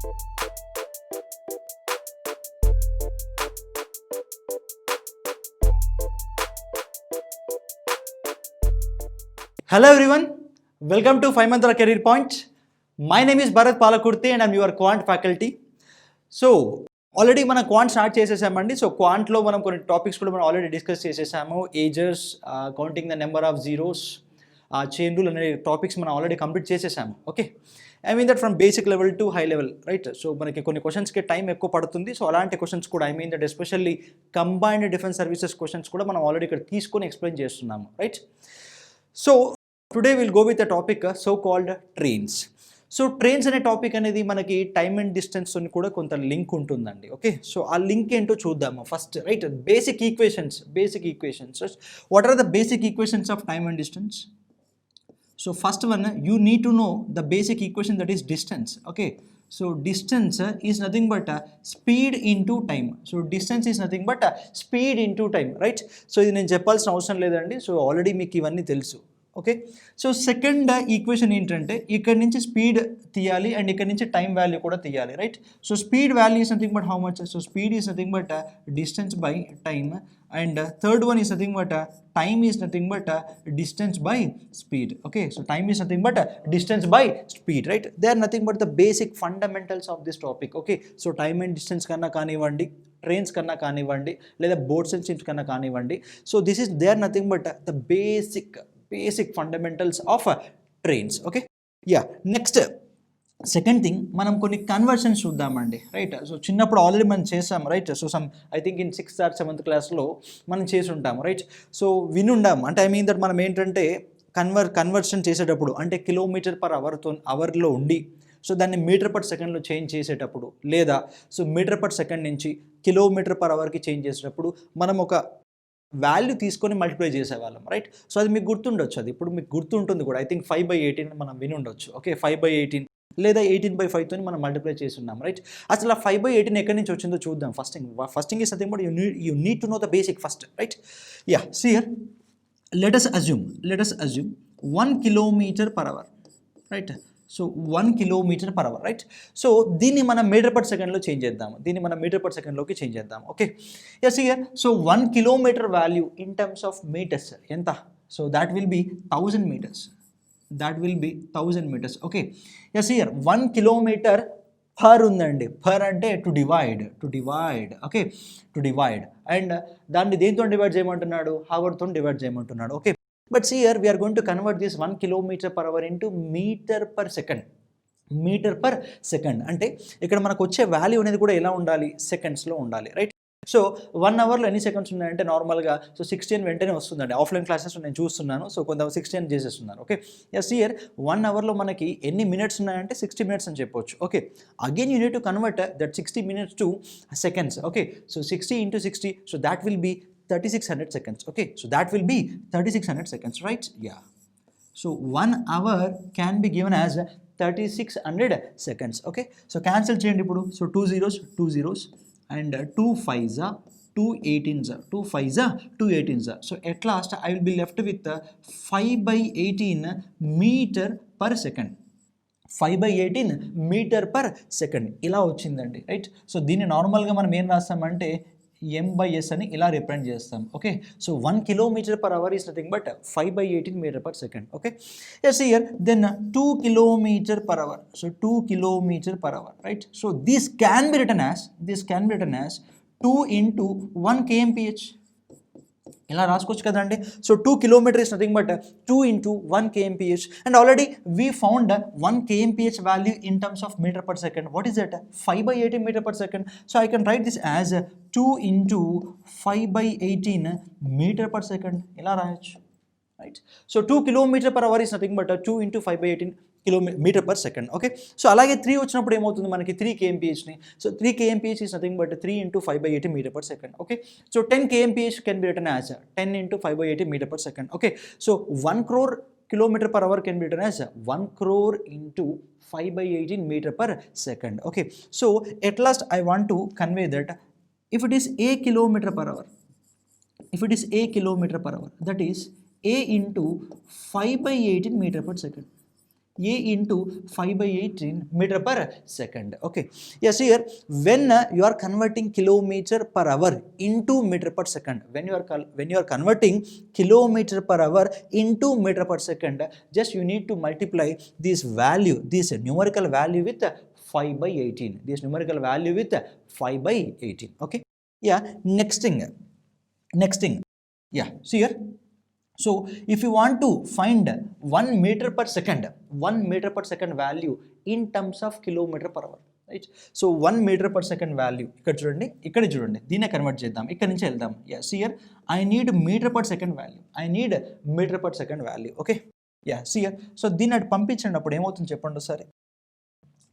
Hello everyone, welcome to 5 Mantra Career Point. My name is Bharat Palakurti and I'm your quant faculty. So already మనం quant start చేసేసామండి. సో క్వాంట్లో మనం కొన్ని topics కూడా మనం ఆల్రెడీ డిస్కస్ చేసేసాము. ఏజర్స్, counting the number of zeros, chain rule అనే టాపిక్స్ మనం ఆల్రెడీ కంప్లీట్ చేసేసాము. Okay, I mean that from basic level to high level, right? So మనకి కొన్ని క్వశ్చన్స్కి టైం ఎక్కువ పడుతుంది. సో అలాంటి క్వశ్చన్స్ కూడా I mean that especially combined defence services questions కూడా మనం ఆల్రెడీ ఇక్కడ తీసుకొని ఎక్స్ప్లెయిన్ చేస్తున్నాము, right? So today will go with a topic so called trains. So trains అనే టాపిక్ అనేది మనకి టైమ్ అండ్ డిస్టెన్స్ అని కూడా కొంత లింక్ ఉంటుందండి. ఓకే, సో ఆ లింక్ ఏంటో చూద్దాము first, right? Basic equations. What are the basic equations of time and distance? So first one, you need to know the basic equation that is distance. Okay, so distance is nothing but speed into time. So distance is nothing but speed into time, right? So ఇది నేను చెప్పాల్సిన అవసరం లేదండి. So already మీకు ఇవన్నీ తెలుసు. Okay, so second equation ఏంటంటే ఇక్కడ నుంచి స్పీడ్ తీయాలి అండ్ ఇక్కడ నుంచి టైం వాల్యూ కూడా తీయాలి, right? So speed value is nothing but how much? So speed is nothing but distance by time. And third one is nothing but time is nothing but distance by speed. Okay, so time is nothing but distance by speed, right? They are nothing but the basic fundamentals of this topic. Okay, so time and distance kanna kanivandi, trains kanna kanivandi, లేదా boats and ships kanna kanivandi, so this is, they are nothing but the basic fundamentals of trains. Okay, yeah. Next, second thing, మనం కొన్ని conversions చూద్దామండి, right? So చిన్నప్పుడు already మనం చేసాము, right? So I think in 6th or 7th క్లాస్లో మనం చేసి ఉంటాము, రైట్? సో వినుండాము. అంటే ఐ మీన్ దట్ మనం ఏంటంటే కన్వర్షన్ చేసేటప్పుడు అంటే కిలోమీటర్ పర్ అవర్లో ఉండి సో దాన్ని మీటర్ పర్ సెకండ్లో చేంజ్ చేసేటప్పుడు, లేదా సో మీటర్ పర్ సెకండ్ నుంచి కిలోమీటర్ పర్ అవర్కి చేంజ్ చేసేటప్పుడు మనం ఒక వాల్యూ తీసుకొని మల్టిప్లై చేసేవాళ్ళం, రైట్? సో అది మీకు గుర్తుండొచ్చు, అది ఇప్పుడు మీకు గుర్తుంటుంది కూడా. ఐ థింక్ 5/18 మనం వినుండొచ్చు. ఓకే, 5/18 లేదా 18/5తో మనం మల్టిప్లై చేస్తున్నాం, రైట్? అసలు ఆ 5/18 ఎక్కడి నుంచి వచ్చిందో చూద్దాం. First thing is nothing but you need to know the basic first, right? Ya, see here, let us assume 1 kilometre per hour, right? So 1 kilometre per hour, right? So దీన్ని మనం metre per సెకండ్లో change చేద్దాము. లోకి change చేద్దాం. Okay, yes, here, so 1 kilometer value in terms of meters ఎంత? So that will be 1000 meters. Okay, yes, here 1 kilometre per ఉందండి. Per అంటే to divide. Okay, to divide, and దాన్ని దేంతో divide చేయమంటున్నాడు? హవర్తో డివైడ్ చేయమంటున్నాడు. Okay, but here we're going to convert this 1 kilometre per hour into metre per second. అంటే ఇక్కడ మనకు వచ్చే వాల్యూ అనేది కూడా ఎలా ఉండాలి? సెకండ్స్లో ఉండాలి, రైట్? సో 1 అవర్లో ఎన్ని సెకండ్స్ ఉన్నాయంటే నార్మల్గా సో 16 వెంటనే వస్తుందండి. ఆఫ్లైన్ క్లాసెస్ నేను చూస్తున్నాను, సో కొంత 16 చేసేస్తున్నారు. ఓకే, ఎస్, హియర్ 1 అవర్లో మనకి ఎన్ని మినిట్స్ ఉన్నాయంటే 60 minutes అని చెప్పొచ్చు. Okay, again you need to convert that 60 minutes to seconds. Okay, so 60 into 60, so that will be 3600 seconds. Okay, so that will be 3600 seconds, right? Yeah, so 1 hour can be given as 3600 seconds. Okay, so cancel cheyandi ipudu. So 2 zeros and 2 5s are 2 18s, 2 5s are 2 18s. So at last I will be left with 5/18 meter per second. 5/18 metre per second ఇలా వచ్చిందండి, right? So దీన్ని నార్మల్గా మనం ఏం రాస్తామంటే M/S అని ఇలా represent చేస్తాం. Okay, so 1 kilometer per hour is nothing but 5/18 meter per second. Okay, yes, here then 2 kilometer per hour. So 2 kilometer per hour, right? So this can be written as 2 into 1 kmph. ఇలా రాసుకోవచ్చు కదండి. So 2 kilometers is nothing but 2 into 1 kmph, and already we found 1 kmph value in terms of meter per second. What is that? 5/18 meter per second. So I can write this as 2 into 5/18 meter per second. ఇలా రాయొచ్చు, right? So 2 kilometer per hour is nothing but 2 into 5/18 meter per second. Okay, so అలాగే 3 వచ్చినప్పుడు ఏమవుతుంది మనకి 3 kmph ని. So 3 kmph is nothing but 3 into 5/18 meter per second. Okay, so 10 kmph can be written as 10 into 5/18 meter per second. Okay, so 1 crore kilometer per hour can be written as 1 crore into 5/18 meter per second. Okay, so at last I want to convey that if it is a kilometer per hour, that is a into 5/18 meter per second. A into 5 by 18 meter per second. Okay, yes, here when you are converting kilometer per hour into meter per second, when you are converting kilometer per hour into meter per second, just you need to multiply this value, this numerical value with 5 by 18, this numerical value with 5 by 18. Okay, yeah, next thing, yeah, see here. So if you want to find 1 meter per second, 1 meter per second value in terms of kilometer per hour, right? So 1 meter per second value ఇక్కడ చూడండి, ఇక్కడ చూడండి, దీన్ని convert చేద్దాం, ఇక్కడ నుంచి వెళ్దాం. Ya, see here I need metre per second value, I need metre per second value. Okay, ya, see here. So దీన్ని అటు పంపించండి, అప్పుడు ఏమవుతుంది చెప్పండి ఒకసారి.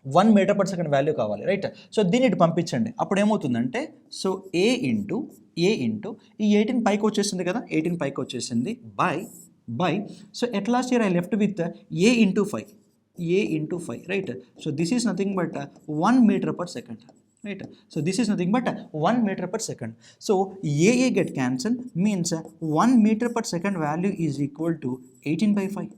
1 మీటర్ పర్ సెకండ్ వాల్యూ కావాలి, రైట్? సో దీన్ని ఇటు పంపించండి, అప్పుడు ఏమవుతుందంటే, సో ఏ ఇంటూ ఈ 18 పైకి వచ్చేసింది కదా, 18 పైకి వచ్చేసింది by so at last year I left with a into 5, right? So this is nothing but 1 metre per second, right? So this is nothing but 1 meter per second. So AA get cancelled, means 1 meter per second value is equal to 18 by 5.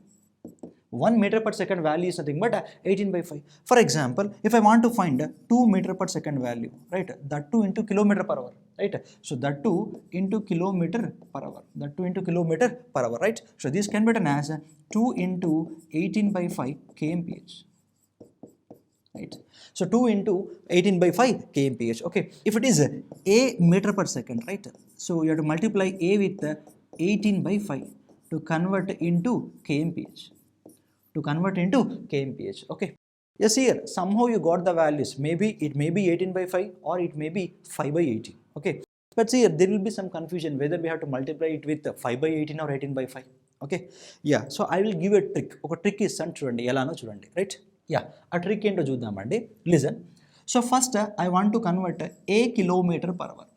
1 meter per second value is nothing but 18 by 5. For example, if I want to find 2 meter per second value, right, that 2 into kilometer per hour, right? So that 2 into kilometer per hour, right? So this can be written as 2 into 18 by 5 kmph, right? So 2 into 18 by 5 kmph. Okay, if it is a meter per second, right? So you have to multiply a with 18 by 5 to convert into kmph. Okay, yes, here somehow you got the values. Maybe it may be 18 by 5 or it may be 5 by 18. Okay, but see here there will be some confusion whether we have to multiply it with 5 by 18 or 18 by 5. Okay, yeah, so I will give a trick. ఒక trick ఇస్తాను చూడండి, ఎలానో చూడండి, right? Yeah, ఆ trick ఏంటో చూద్దామండి. Listen. So first I want to convert a kilometre per hour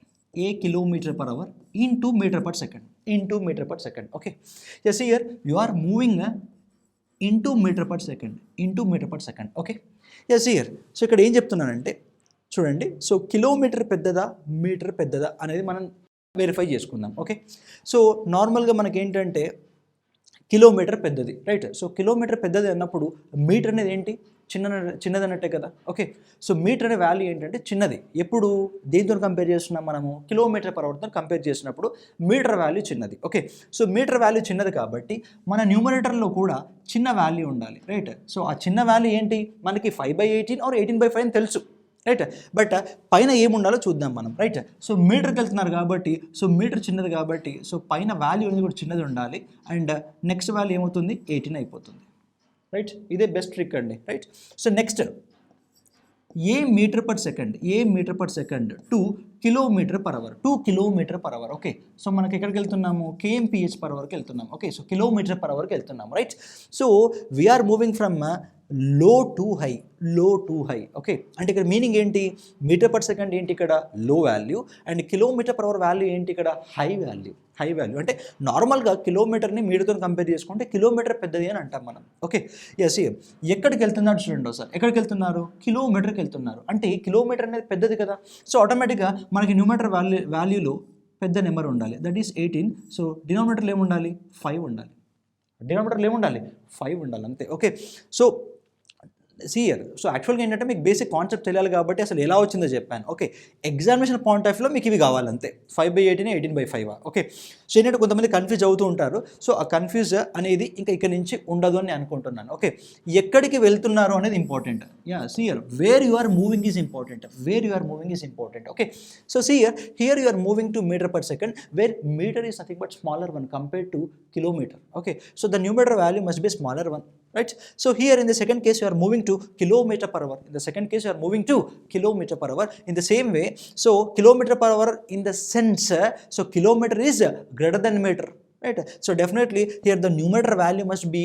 into meter per second. Okay, yes, here you are moving into meter per second. Okay, yes, here. So ఇక్కడ ఏం చెప్తున్నానంటే చూడండి, so kilometre పెద్దదా metre పెద్దదా అనేది మనం verify చేసుకుందాం. Okay, so నార్మల్గా మనకి ఏంటంటే కిలోమీటర్ పెద్దది, రైట్? సో కిలోమీటర్ పెద్దది అన్నప్పుడు మీటర్ అనేది ఏంటి, చిన్నది అన్నట్టే కదా. ఓకే, సో మీటర్ అనే వాల్యూ ఏంటంటే చిన్నది. ఎప్పుడు దేనితో కంపేర్ చేస్తున్నాం మనము, కిలోమీటర్ పర్ అవర్తో కంపేర్ చేసినప్పుడు మీటర్ వాల్యూ చిన్నది. ఓకే, సో మీటర్ వాల్యూ చిన్నది కాబట్టి మన న్యూమరేటర్లో కూడా చిన్న వాల్యూ ఉండాలి, రైట్? సో ఆ చిన్న వాల్యూ ఏంటి, మనకి 5 by 18 or 18 by 5 అని తెలుసు, రైట్? బట్ పైన ఏముండాలో చూద్దాం మనం, రైట్? సో మీటర్కి వెళ్తున్నారు కాబట్టి, సో మీటర్ చిన్నది కాబట్టి, సో పైన వాల్యూ అనేది కూడా చిన్నది ఉండాలి. అండ్ నెక్స్ట్ వాల్యూ ఏమవుతుంది, 18 అయిపోతుంది, రైట్? ఇదే బెస్ట్ ట్రిక్ అండి, right? So next a metre per second to kilometre per hour. Okay, so మనకి ఎక్కడికి వెళ్తున్నాము, kmph పర్ అవర్కి వెళ్తున్నాము. ఓకే, సో కిలోమీటర్ పర్ అవర్కి వెళ్తున్నాము, right? So we are moving from low to high. Okay, అంటే ఇక్కడ మీనింగ్ ఏంటి, మీటర్ పర్ సెకండ్ ఏంటి ఇక్కడ low value, and kilometre per hour value ఏంటి ఇక్కడ హై వాల్యూ. అంటే నార్మల్గా కిలోమీటర్ని మీటర్తో కంపేర్ చేసుకుంటే కిలోమీటర్ పెద్దది అని అంటాం మనం. ఓకే, ఎస్, ఎక్కడికి వెళ్తున్నారు చూడండి ఒకసారి, ఎక్కడికి వెళ్తున్నారు, కిలోమీటర్కి వెళ్తున్నారు. అంటే కిలోమీటర్ అనేది పెద్దది కదా, సో ఆటోమేటిక్గా మనకి న్యూమరేటర్ వాల్యూలో పెద్ద నెంబర్ ఉండాలి, దట్ ఈస్ 18. సో డినామినేటర్లో ఏముండాలి, 5 ఉండాలి, అంతే. Okay, so సియర్. సో యాక్చువల్గా ఏంటంటే మీకు బేసిక్ కాన్సెప్ట్ తెలియాలి కాబట్టి అసలు ఎలా వచ్చిందో చెప్పాను. ఓకే, ఎగ్జామినేషన్ పాయింట్ ఆఫ్ వ్యూలో మీకు ఇవి కావాలంతే, 5 by 18 18 by 5. ఓకే, సో ఏంటంటే కొంతమంది కన్ఫ్యూజ్ అవుతూ ఉంటారు. సో ఆ కన్ఫ్యూజ్ అనేది ఇంకా ఇక్కడ నుంచి ఉండదు అని అనుకుంటున్నాను. ఓకే, ఎక్కడికి వెళ్తున్నారు అనేది important. Yeah, sir where you are moving is important. Okay, so sir here you are moving to meter per second, where meter is nothing but smaller one compared to kilometer. Okay, so the numerator value must be a smaller one, right? So here in the second case you are moving to kilometer per hour. In the second case you are moving to kilometer per hour. In the same way, so kilometer per hour in the sense, so kilometer is greater than meter, right? So definitely here the numerator value must be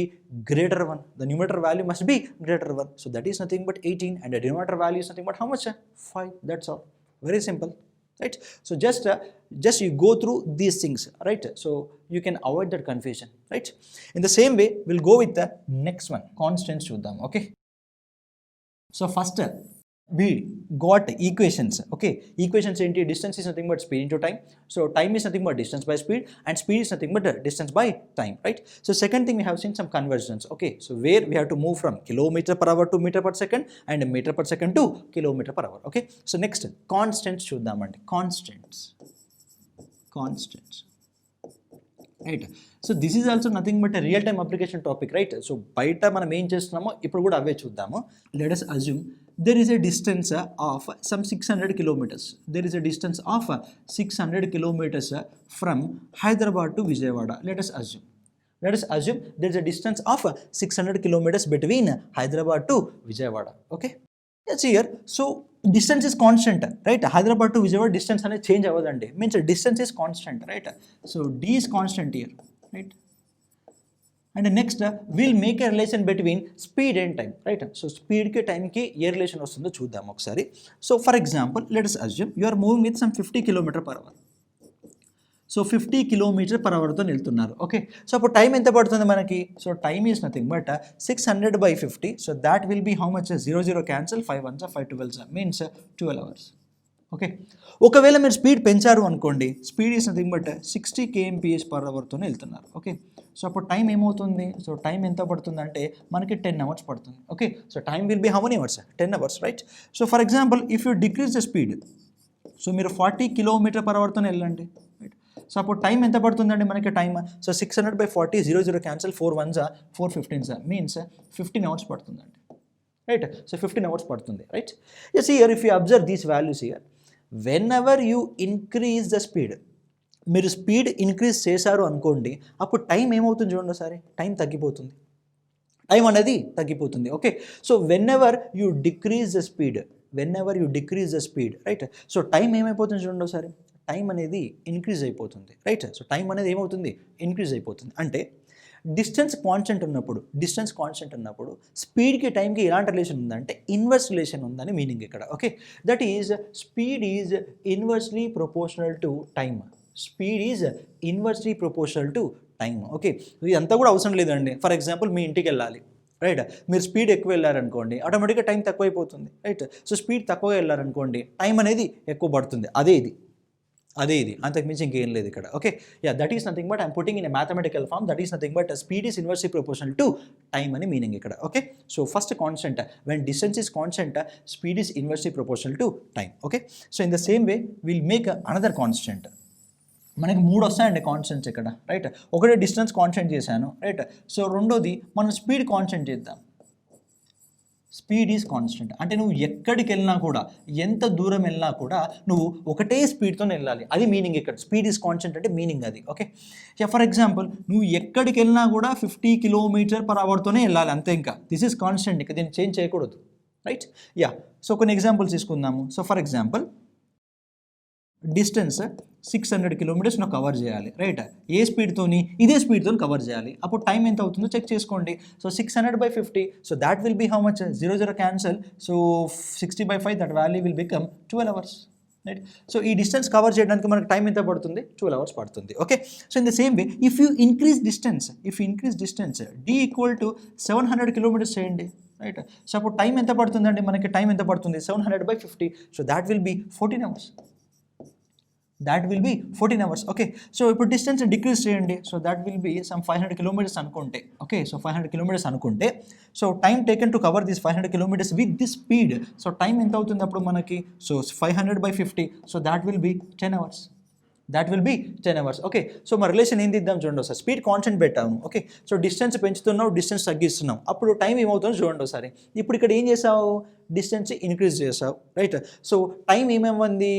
greater one. So that is nothing but 18, and the denominator value is nothing but how much, 5. That's all, very simple, right? So just you go through these things, right? So you can avoid that confusion, right? In the same way we'll go with the next one, constants చూద్దాం. Okay, so first we got equations. Okay, equations ఏంటి, distance is nothing but speed into time, so time is nothing but distance by speed, and speed is nothing but distance by time, right? So second thing, we have seen some conversions. Okay, so where we have to move from kilometer per hour to meter per second and meter per second to kilometer per hour. Okay, so next constants చూద్దామండి. Constants, right. So this is also nothing but real time application topic, right. So బయట మనం ఏం చేస్తున్నామో ఇప్పుడు కూడా అవే చూద్దాము. Let us assume there is a distance of some 600 kilometers. There is a distance of 600 kilometers from Hyderabad to Vijayawada. Let us assume there is a distance of 600 kilometers between Hyderabad to Vijayawada. Okay, yes, here so distance is constant, right? Hyderabad to Vijayawada distance అనేది change అవ్వదండి, means distance is constant, right? So d is constant here, right? And next we'll make a relation between speed and time, right? So speed ki time ki A relation వస్తుందో చూద్దాం ఒకసారి. So for example let us assume you are moving with some 50 km per hour. So 50 km per hour తో వెళ్తున్నారు. Okay, so అప్పుడు time ఎంత పడుతుంది మనకి? So time is nothing but 600/50. So that will be how much? 0 cancel, 5 1 5 12 means 12 hours. Okay, ఒకవేళ మీరు speed పెంచారు అనుకోండి, speed is nothing but 60 kmph per hour తోనే వెళ్తున్నారు. ఓకే, సో అప్పుడు టైం ఏమవుతుంది? సో టైం ఎంత పడుతుంది అంటే మనకి 10 hours పడుతుంది. Okay, so time will be how many hours? 10 hours, right. So for example if you decrease the speed, so మీరు 40 km per hour తోనే వెళ్ళండి, రైట్. సో అప్పుడు టైం ఎంత పడుతుందండి మనకి? Time so 600/40, 0 cancel, 4 1 4 15 means 15 hours పడుతుందండి, right. So 15 hours పడుతుంది, right. Yes, here if you observe these values here, when you increase the speed, మీరు స్పీడ్ ఇంక్రీజ్ చేశారు అనుకోండి, అప్పుడు టైం ఏమవుతుంది చూడండి ఒకసారి, టైం తగ్గిపోతుంది, టైం అనేది తగ్గిపోతుంది. Okay, so when ever you decrease the speed, right, so time ఏమైపోతుంది చూడండి ఒకసారి, టైం అనేది ఇంక్రీజ్ అయిపోతుంది, రైట్. సో టైం అనేది ఏమవుతుంది? ఇంక్రీజ్ అయిపోతుంది. అంటే డిస్టెన్స్ కాన్స్టెంట్ ఉన్నప్పుడు స్పీడ్కి టైంకి ఎలాంటి రిలేషన్ ఉందంటే ఇన్వర్స్ రిలేషన్ ఉందని మీనింగ్ ఇక్కడ. Okay, that is speed is inversely proportional to time. Okay, ఇదంతా కూడా అవసరం లేదండి. ఫర్ ఎగ్జాంపుల్ మీ ఇంటికి వెళ్ళాలి, రైట్, మీరు స్పీడ్ ఎక్కువ వెళ్ళారనుకోండి, ఆటోమేటిక్గా టైం తక్కువైపోతుంది, రైట్. సో స్పీడ్ తక్కువ వెళ్ళారనుకోండి, టైం అనేది ఎక్కువ పడుతుంది. అదే ఇది, అంతకుమించి ఇంకేం లేదు ఇక్కడ. Okay, yeah, that is nothing but I'm putting in a mathematical form, that is nothing but speed is inversely proportional to time అని మీనింగ్ ఇక్కడ. Okay, so first constant, when distance is constant, speed is inversely proportional to time. Okay, so in the same way will make another constant. మనకి 3 వస్తాయండి constants ఇక్కడ, right. ఒకటి distance constant చేశాను, right. So రెండోది మనం speed constant చేద్దాం. Speed is constant అంటే నువ్వు ఎక్కడికి వెళ్ళినా కూడా, ఎంత దూరం వెళ్ళినా కూడా నువ్వు ఒకటే స్పీడ్తో వెళ్ళాలి, అది మీనింగ్ ఇక్కడ. స్పీడ్ ఈజ్ కాన్స్టెంట్ అంటే మీనింగ్ అది. ఓకే, ఫర్ ఎగ్జాంపుల్ నువ్వు ఎక్కడికి వెళ్ళినా కూడా 50 km/h వెళ్ళాలి, అంతే. ఇంకా దిస్ ఈజ్ కాన్స్టెంట్, ఇంకా దీన్ని చేంజ్ చేయకూడదు, రైట్. యా, సో కొన్ని ఎగ్జాంపుల్స్ తీసుకుందాము. So for example distance 600 km నువ్వు కవర్ చేయాలి, రైట్. ఏ స్పీడ్తోని? ఇదే స్పీడ్తో కవర్ చేయాలి. అప్పుడు టైం ఎంత అవుతుందో చెక్ చేసుకోండి. So 600/50, so that will be how much? 0 cancel, so 60/5, that value will become 12 hours, right. So ఈ డిస్టెన్స్ కవర్ చేయడానికి మనకు టైం ఎంత పడుతుంది? 12 hours పడుతుంది. Okay, so in the same way if you increase distance, d = 700 km చేయండి, right. So అప్పుడు time ఎంత పడుతుందండి మనకి? టైం ఎంత పడుతుంది? 700/50, so that will be 14 hours. Okay, so ఇప్పుడు డిస్టెన్స్ డిక్రీజ్ చేయండి. So that will be some 500 km అనుకుంటే. ఓకే, సో 500 km అనుకుంటే, so time taken to cover this 500 km with this speed, so time ఎంత అవుతుంది అప్పుడు మనకి? So 500/50, so that will be 10 hours. Okay, so మా relation ఏం దిద్దాం చూడండి ఒకసారి. స్పీడ్ కాన్స్టెంట్ పెట్టాము, ఓకే. సో డిస్టెన్స్ పెంచుతున్నావు, డిస్టెన్స్ తగ్గిస్తున్నాం, అప్పుడు టైం ఏమవుతుందో చూడండి ఒకసారి. ఇప్పుడు ఇక్కడ ఏం చేసావు? డిస్టెన్స్ ఇంక్రీజ్ చేసావు, రైట్. సో టైం ఏమేమంది?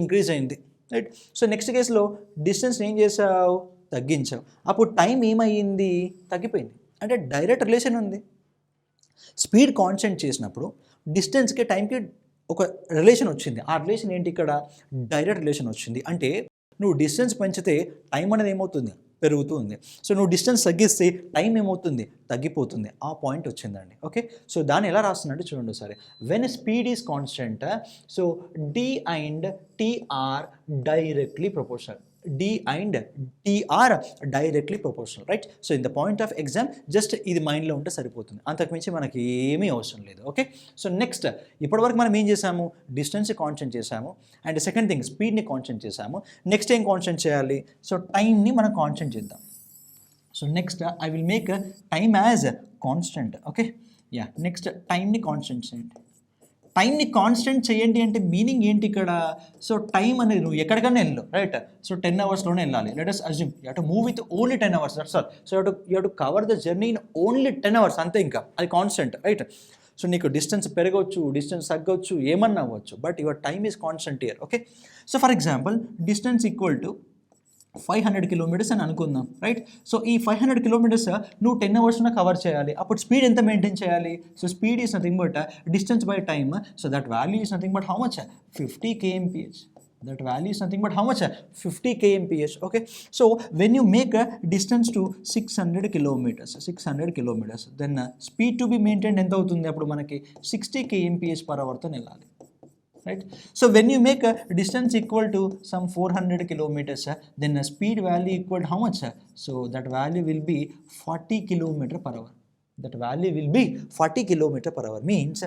ఇంక్రీజ్ అయింది, రైట్. సో నెక్స్ట్ కేసులో డిస్టెన్స్ ఏం చేసావు? తగ్గించావు, అప్పుడు టైం ఏమైంది? తగ్గిపోయింది. అంటే డైరెక్ట్ రిలేషన్ ఉంది. స్పీడ్ కాన్స్టెంట్ చేసినప్పుడు డిస్టెన్స్కి టైంకి ఒక రిలేషన్ వచ్చింది. ఆ రిలేషన్ ఏంటి ఇక్కడ? డైరెక్ట్ రిలేషన్ వచ్చింది. అంటే నువ్వు డిస్టెన్స్ పెంచితే టైం అనేది ఏమవుతుంది? పెరుగుతుంది. సో నువ్వు డిస్టెన్స్ తగ్గిస్తే టైం ఏమవుతుంది? తగ్గిపోతుంది. ఆ పాయింట్ వచ్చిందండి. ఓకే, సో దాన్ని ఎలా రాస్తున్నట్టు చూడండి ఒకసారి. When speed is constant, so d and t are directly proportional. D and T are directly proportional, right? So in the point of exam just ఇది మైండ్లో ఉంటే సరిపోతుంది, అంతకుమించి మనకి ఏమీ అవసరం లేదు. ఓకే, సో నెక్స్ట్ ఇప్పటివరకు మనం ఏం చేసాము, డిస్టెన్స్ కాన్స్టెంట్ చేసాము, అండ్ సెకండ్ థింగ్ స్పీడ్ని కాన్స్టెంట్ చేసాము. నెక్స్ట్ ఏం కాన్స్టెంట్ చేయాలి, సో టైంని మనం కాన్స్టెంట్ చేద్దాం. So next I will make time as constant. Okay, yeah, next టైంని కాన్స్టెంట్ చేయండి. టైంని కాన్స్టెంట్ చేయండి అంటే మీనింగ్ ఏంటి ఇక్కడ, సో టైం అనేది నువ్వు ఎక్కడికైనా వెళ్ళు, రైట్? సో 10 అవర్స్లోనే వెళ్ళాలి. Let us assume you have to move with only 10 hours, that's all. So you have to cover the journey in only 10 hours, అంతే, ఇంకా అది కాన్స్టెంట్, రైట్? సో నీకు డిస్టెన్స్ పెరగవచ్చు, డిస్టెన్స్ తగ్గవచ్చు, ఏమన్నా అవ్వచ్చు, but your time is constant year. Okay, so for example distance equal to 500 kilometres అని అనుకుందాం, right? So ఈ 500 కిలోమీటర్స్ నువ్వు 10 అవర్స్లో కవర్ చేయాలి. అప్పుడు స్పీడ్ ఎంత మెయింటైన్ చేయాలి, so speed is nothing but distance by time. So that value is nothing but how much, 50 kmph. That value is nothing but how much, 50 kmph. Okay, so when you make a distance to 600 kilometers, then speed to be maintained ఎంత అవుతుంది, అప్పుడు మనకి 60 kmph per hour తో వెళ్ళాలి, right? So when you make a distance equal to some 400 kilometers, then the speed value equal to how much, so that value will be 40 kilometer per hour. That value will be 40 kilometer per hour. Means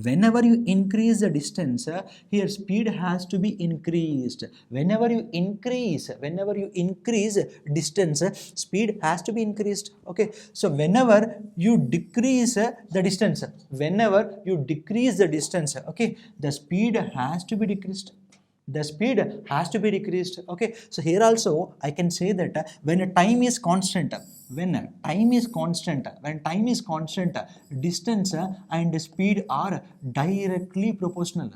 whenever you increase the distance, here speed has to be increased. Whenever you increase distance, speed has to be increased. Okay, so whenever you decrease the distance, okay, the speed has to be decreased. Okay, so here also I can say that when time is constant, distance and speed are directly proportional.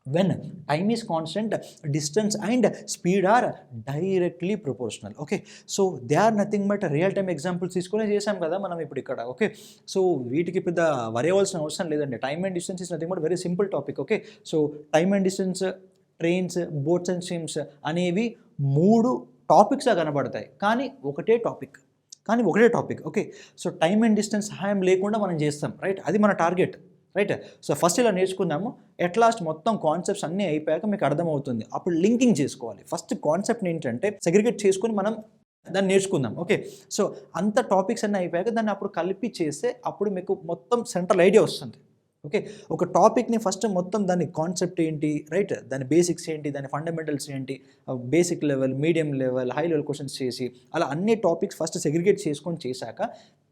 When time is constant, distance and speed are directly proportional. Okay, so they are nothing but real time examples తీసుకొని చేసాం కదా మనం ఇప్పుడు ఇక్కడ. Okay, so వీటికి పెద్ద వరేయవలసిన అవసరం లేదండి. Time and distance is nothing but very simple topic. Okay, so time and distance, trains, boats and streams అనేవి 3 టాపిక్స్గా కనబడతాయి, కానీ ఒకటే topic. Okay, so time and distance సహాయం లేకుండా మనం చేస్తాం, రైట్? అది మన టార్గెట్, రైట్? సో ఫస్ట్ ఇలా నేర్చుకుందాము, ఎట్ లాస్ట్ మొత్తం కాన్సెప్ట్స్ అన్నీ అయిపోయాక మీకు అర్థమవుతుంది, అప్పుడు లింకింగ్ చేసుకోవాలి. ఫస్ట్ కాన్సెప్ట్ ఏంటంటే సెగ్రిగేట్ చేసుకొని మనం దాన్ని నేర్చుకుందాం. ఓకే, సో అంత టాపిక్స్ అన్నీ అయిపోయాక దాన్ని అప్పుడు కలిపి చేస్తే అప్పుడు మీకు మొత్తం సెంట్రల్ ఐడియా వస్తుంది. ఓకే, ఒక టాపిక్ని ఫస్ట్ మొత్తం దాని కాన్సెప్ట్ ఏంటి, రైట్, దాని బేసిక్స్ ఏంటి, దాని ఫండమెంటల్స్ ఏంటి, basic level, medium level, high level questions చేసి అలా అన్ని టాపిక్స్ ఫస్ట్ సెగ్రిగేట్ చేసుకొని చేశాక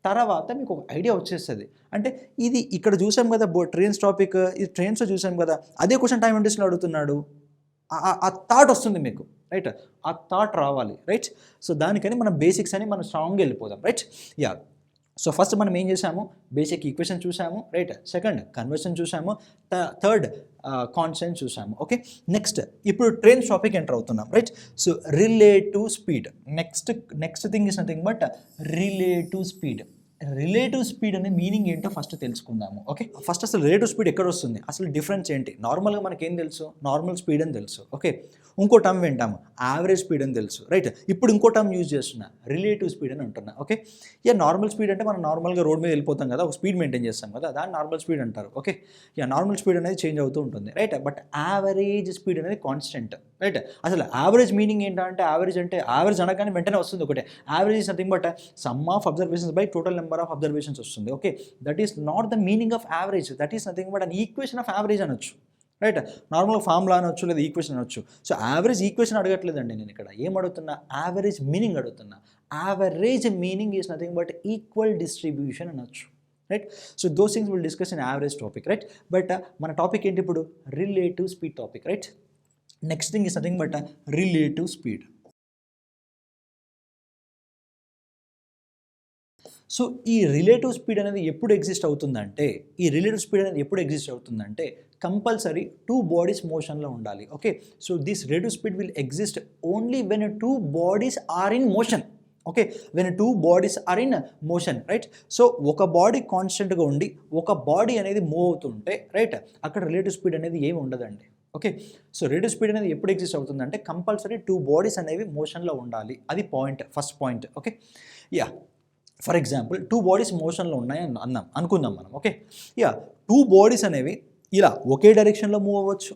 తర్వాత మీకు ఒక ఐడియా వచ్చేస్తుంది. అంటే ఇది ఇక్కడ చూసాం కదా ట్రైన్స్ టాపిక్, ఇది ట్రైన్స్లో చూసాం కదా, అదే క్వశ్చన్ టైం అండ్ డిస్టెన్స్లో అడుగుతున్నాడు, ఆ థాట్ వస్తుంది మీకు, రైట్? ఆ థాట్ రావాలి, రైట్? సో దానికని మనం బేసిక్స్ అని మనం స్ట్రాంగ్గా వెళ్ళిపోదాం, రైట్? యా, సో ఫస్ట్ మనం ఏం చేసాము, బేసిక్ ఈక్వేషన్ చూసాము, రైట్? సెకండ్ కన్వర్షన్ చూసాము, థర్డ్ కాన్స్టెంట్ చూసాము. ఓకే, నెక్స్ట్ ఇప్పుడు ట్రైన్స్ టాపిక్ ఎంటర్ అవుతున్నాం, right? So relative speed, next thing is nothing but relative speed. Relative speed అనే మీనింగ్ ఏంటో ఫస్ట్ తెలుసుకుందాము. ఓకే, ఫస్ట్ అసలు రిలేటివ్ స్పీడ్ ఎక్కడ వస్తుంది, అసలు డిఫరెన్స్ ఏంటి? నార్మల్గా మనకేం తెలుసు, నార్మల్ స్పీడ్ అని తెలుసు. ఓకే, ఇంకో టర్మ్ వింటాము యావరేజ్ స్పీడ్ అని తెలుసు, రైట్? ఇప్పుడు ఇంకో టర్మ్ యూజ్ చేస్తున్నా, రిలేటివ్ స్పీడ్ అని అంటున్నా. ఓకే, యా, నార్మల్ స్పీడ్ అంటే మనం నార్మల్గా రోడ్ మీద వెళ్ళిపోతాం కదా, ఒక స్పీడ్ మెయింటైన్ చేస్తాం కదా, దాన్ని నార్మల్ స్పీడ్ అంటారు. ఓకే, యా, నార్మల్ స్పీడ్ అనేది చేంజ్ అవుతూ ఉంటుంది, రైట్? బట్ యావరేజ్ స్పీడ్ అనేది కాన్స్టెంట్, రైట్? అసలు యావరేజ్ మీనింగ్ ఏంటంటే యావరేజ్ అనగానే వెంటనే వస్తుంది ఒకటే, average is nothing but sum of observations by total number of observations వస్తుంది. Okay, that is not the meaning of average, that is nothing but an equation of average అనొచ్చు, right? Normal formula అనొచ్చు, లేదా equation అనొచ్చు. So average equation అడగట్లేదండి నేను ఇక్కడ, ఏం అడుగుతున్నా, average meaning అడుగుతున్నా. Average meaning is nothing but equal distribution అనొచ్చు, right? So those things will discuss in average topic, right? But మన టాపిక్ ఏంటి ఇప్పుడు, relative speed topic, right? Next thing is nothing but relative speed. So ఈ relative speed అనేది ఎప్పుడు exist అవుతుందంటే compulsory 2 bodies మోషన్లో ఉండాలి. Okay, so this relative speed will exist only when 2 bodies are in motion. Okay, when 2 bodies are in motion, right? So ఒక body కాన్స్టెంట్గా ఉండి ఒక బాడీ అనేది మూవ్ అవుతుంటే, రైట్, అక్కడ రిలేటివ్ స్పీడ్ అనేది ఏమి ఉండదండి. ఓకే, సో రిలేటివ్ స్పీడ్ అనేది ఎప్పుడు ఎగ్జిస్ట్ అవుతుందంటే కంపల్సరీ 2 బాడీస్ అనేవి మోషన్లో ఉండాలి, అది point, first point. Okay, yeah, for example 2 bodies మోషన్లో అనుకుందాం మనం. ఓకే, యా, 2 బాడీస్ అనేవి ఇలా ఒకే డైరెక్షన్లో మూవ్ అవ్వచ్చు,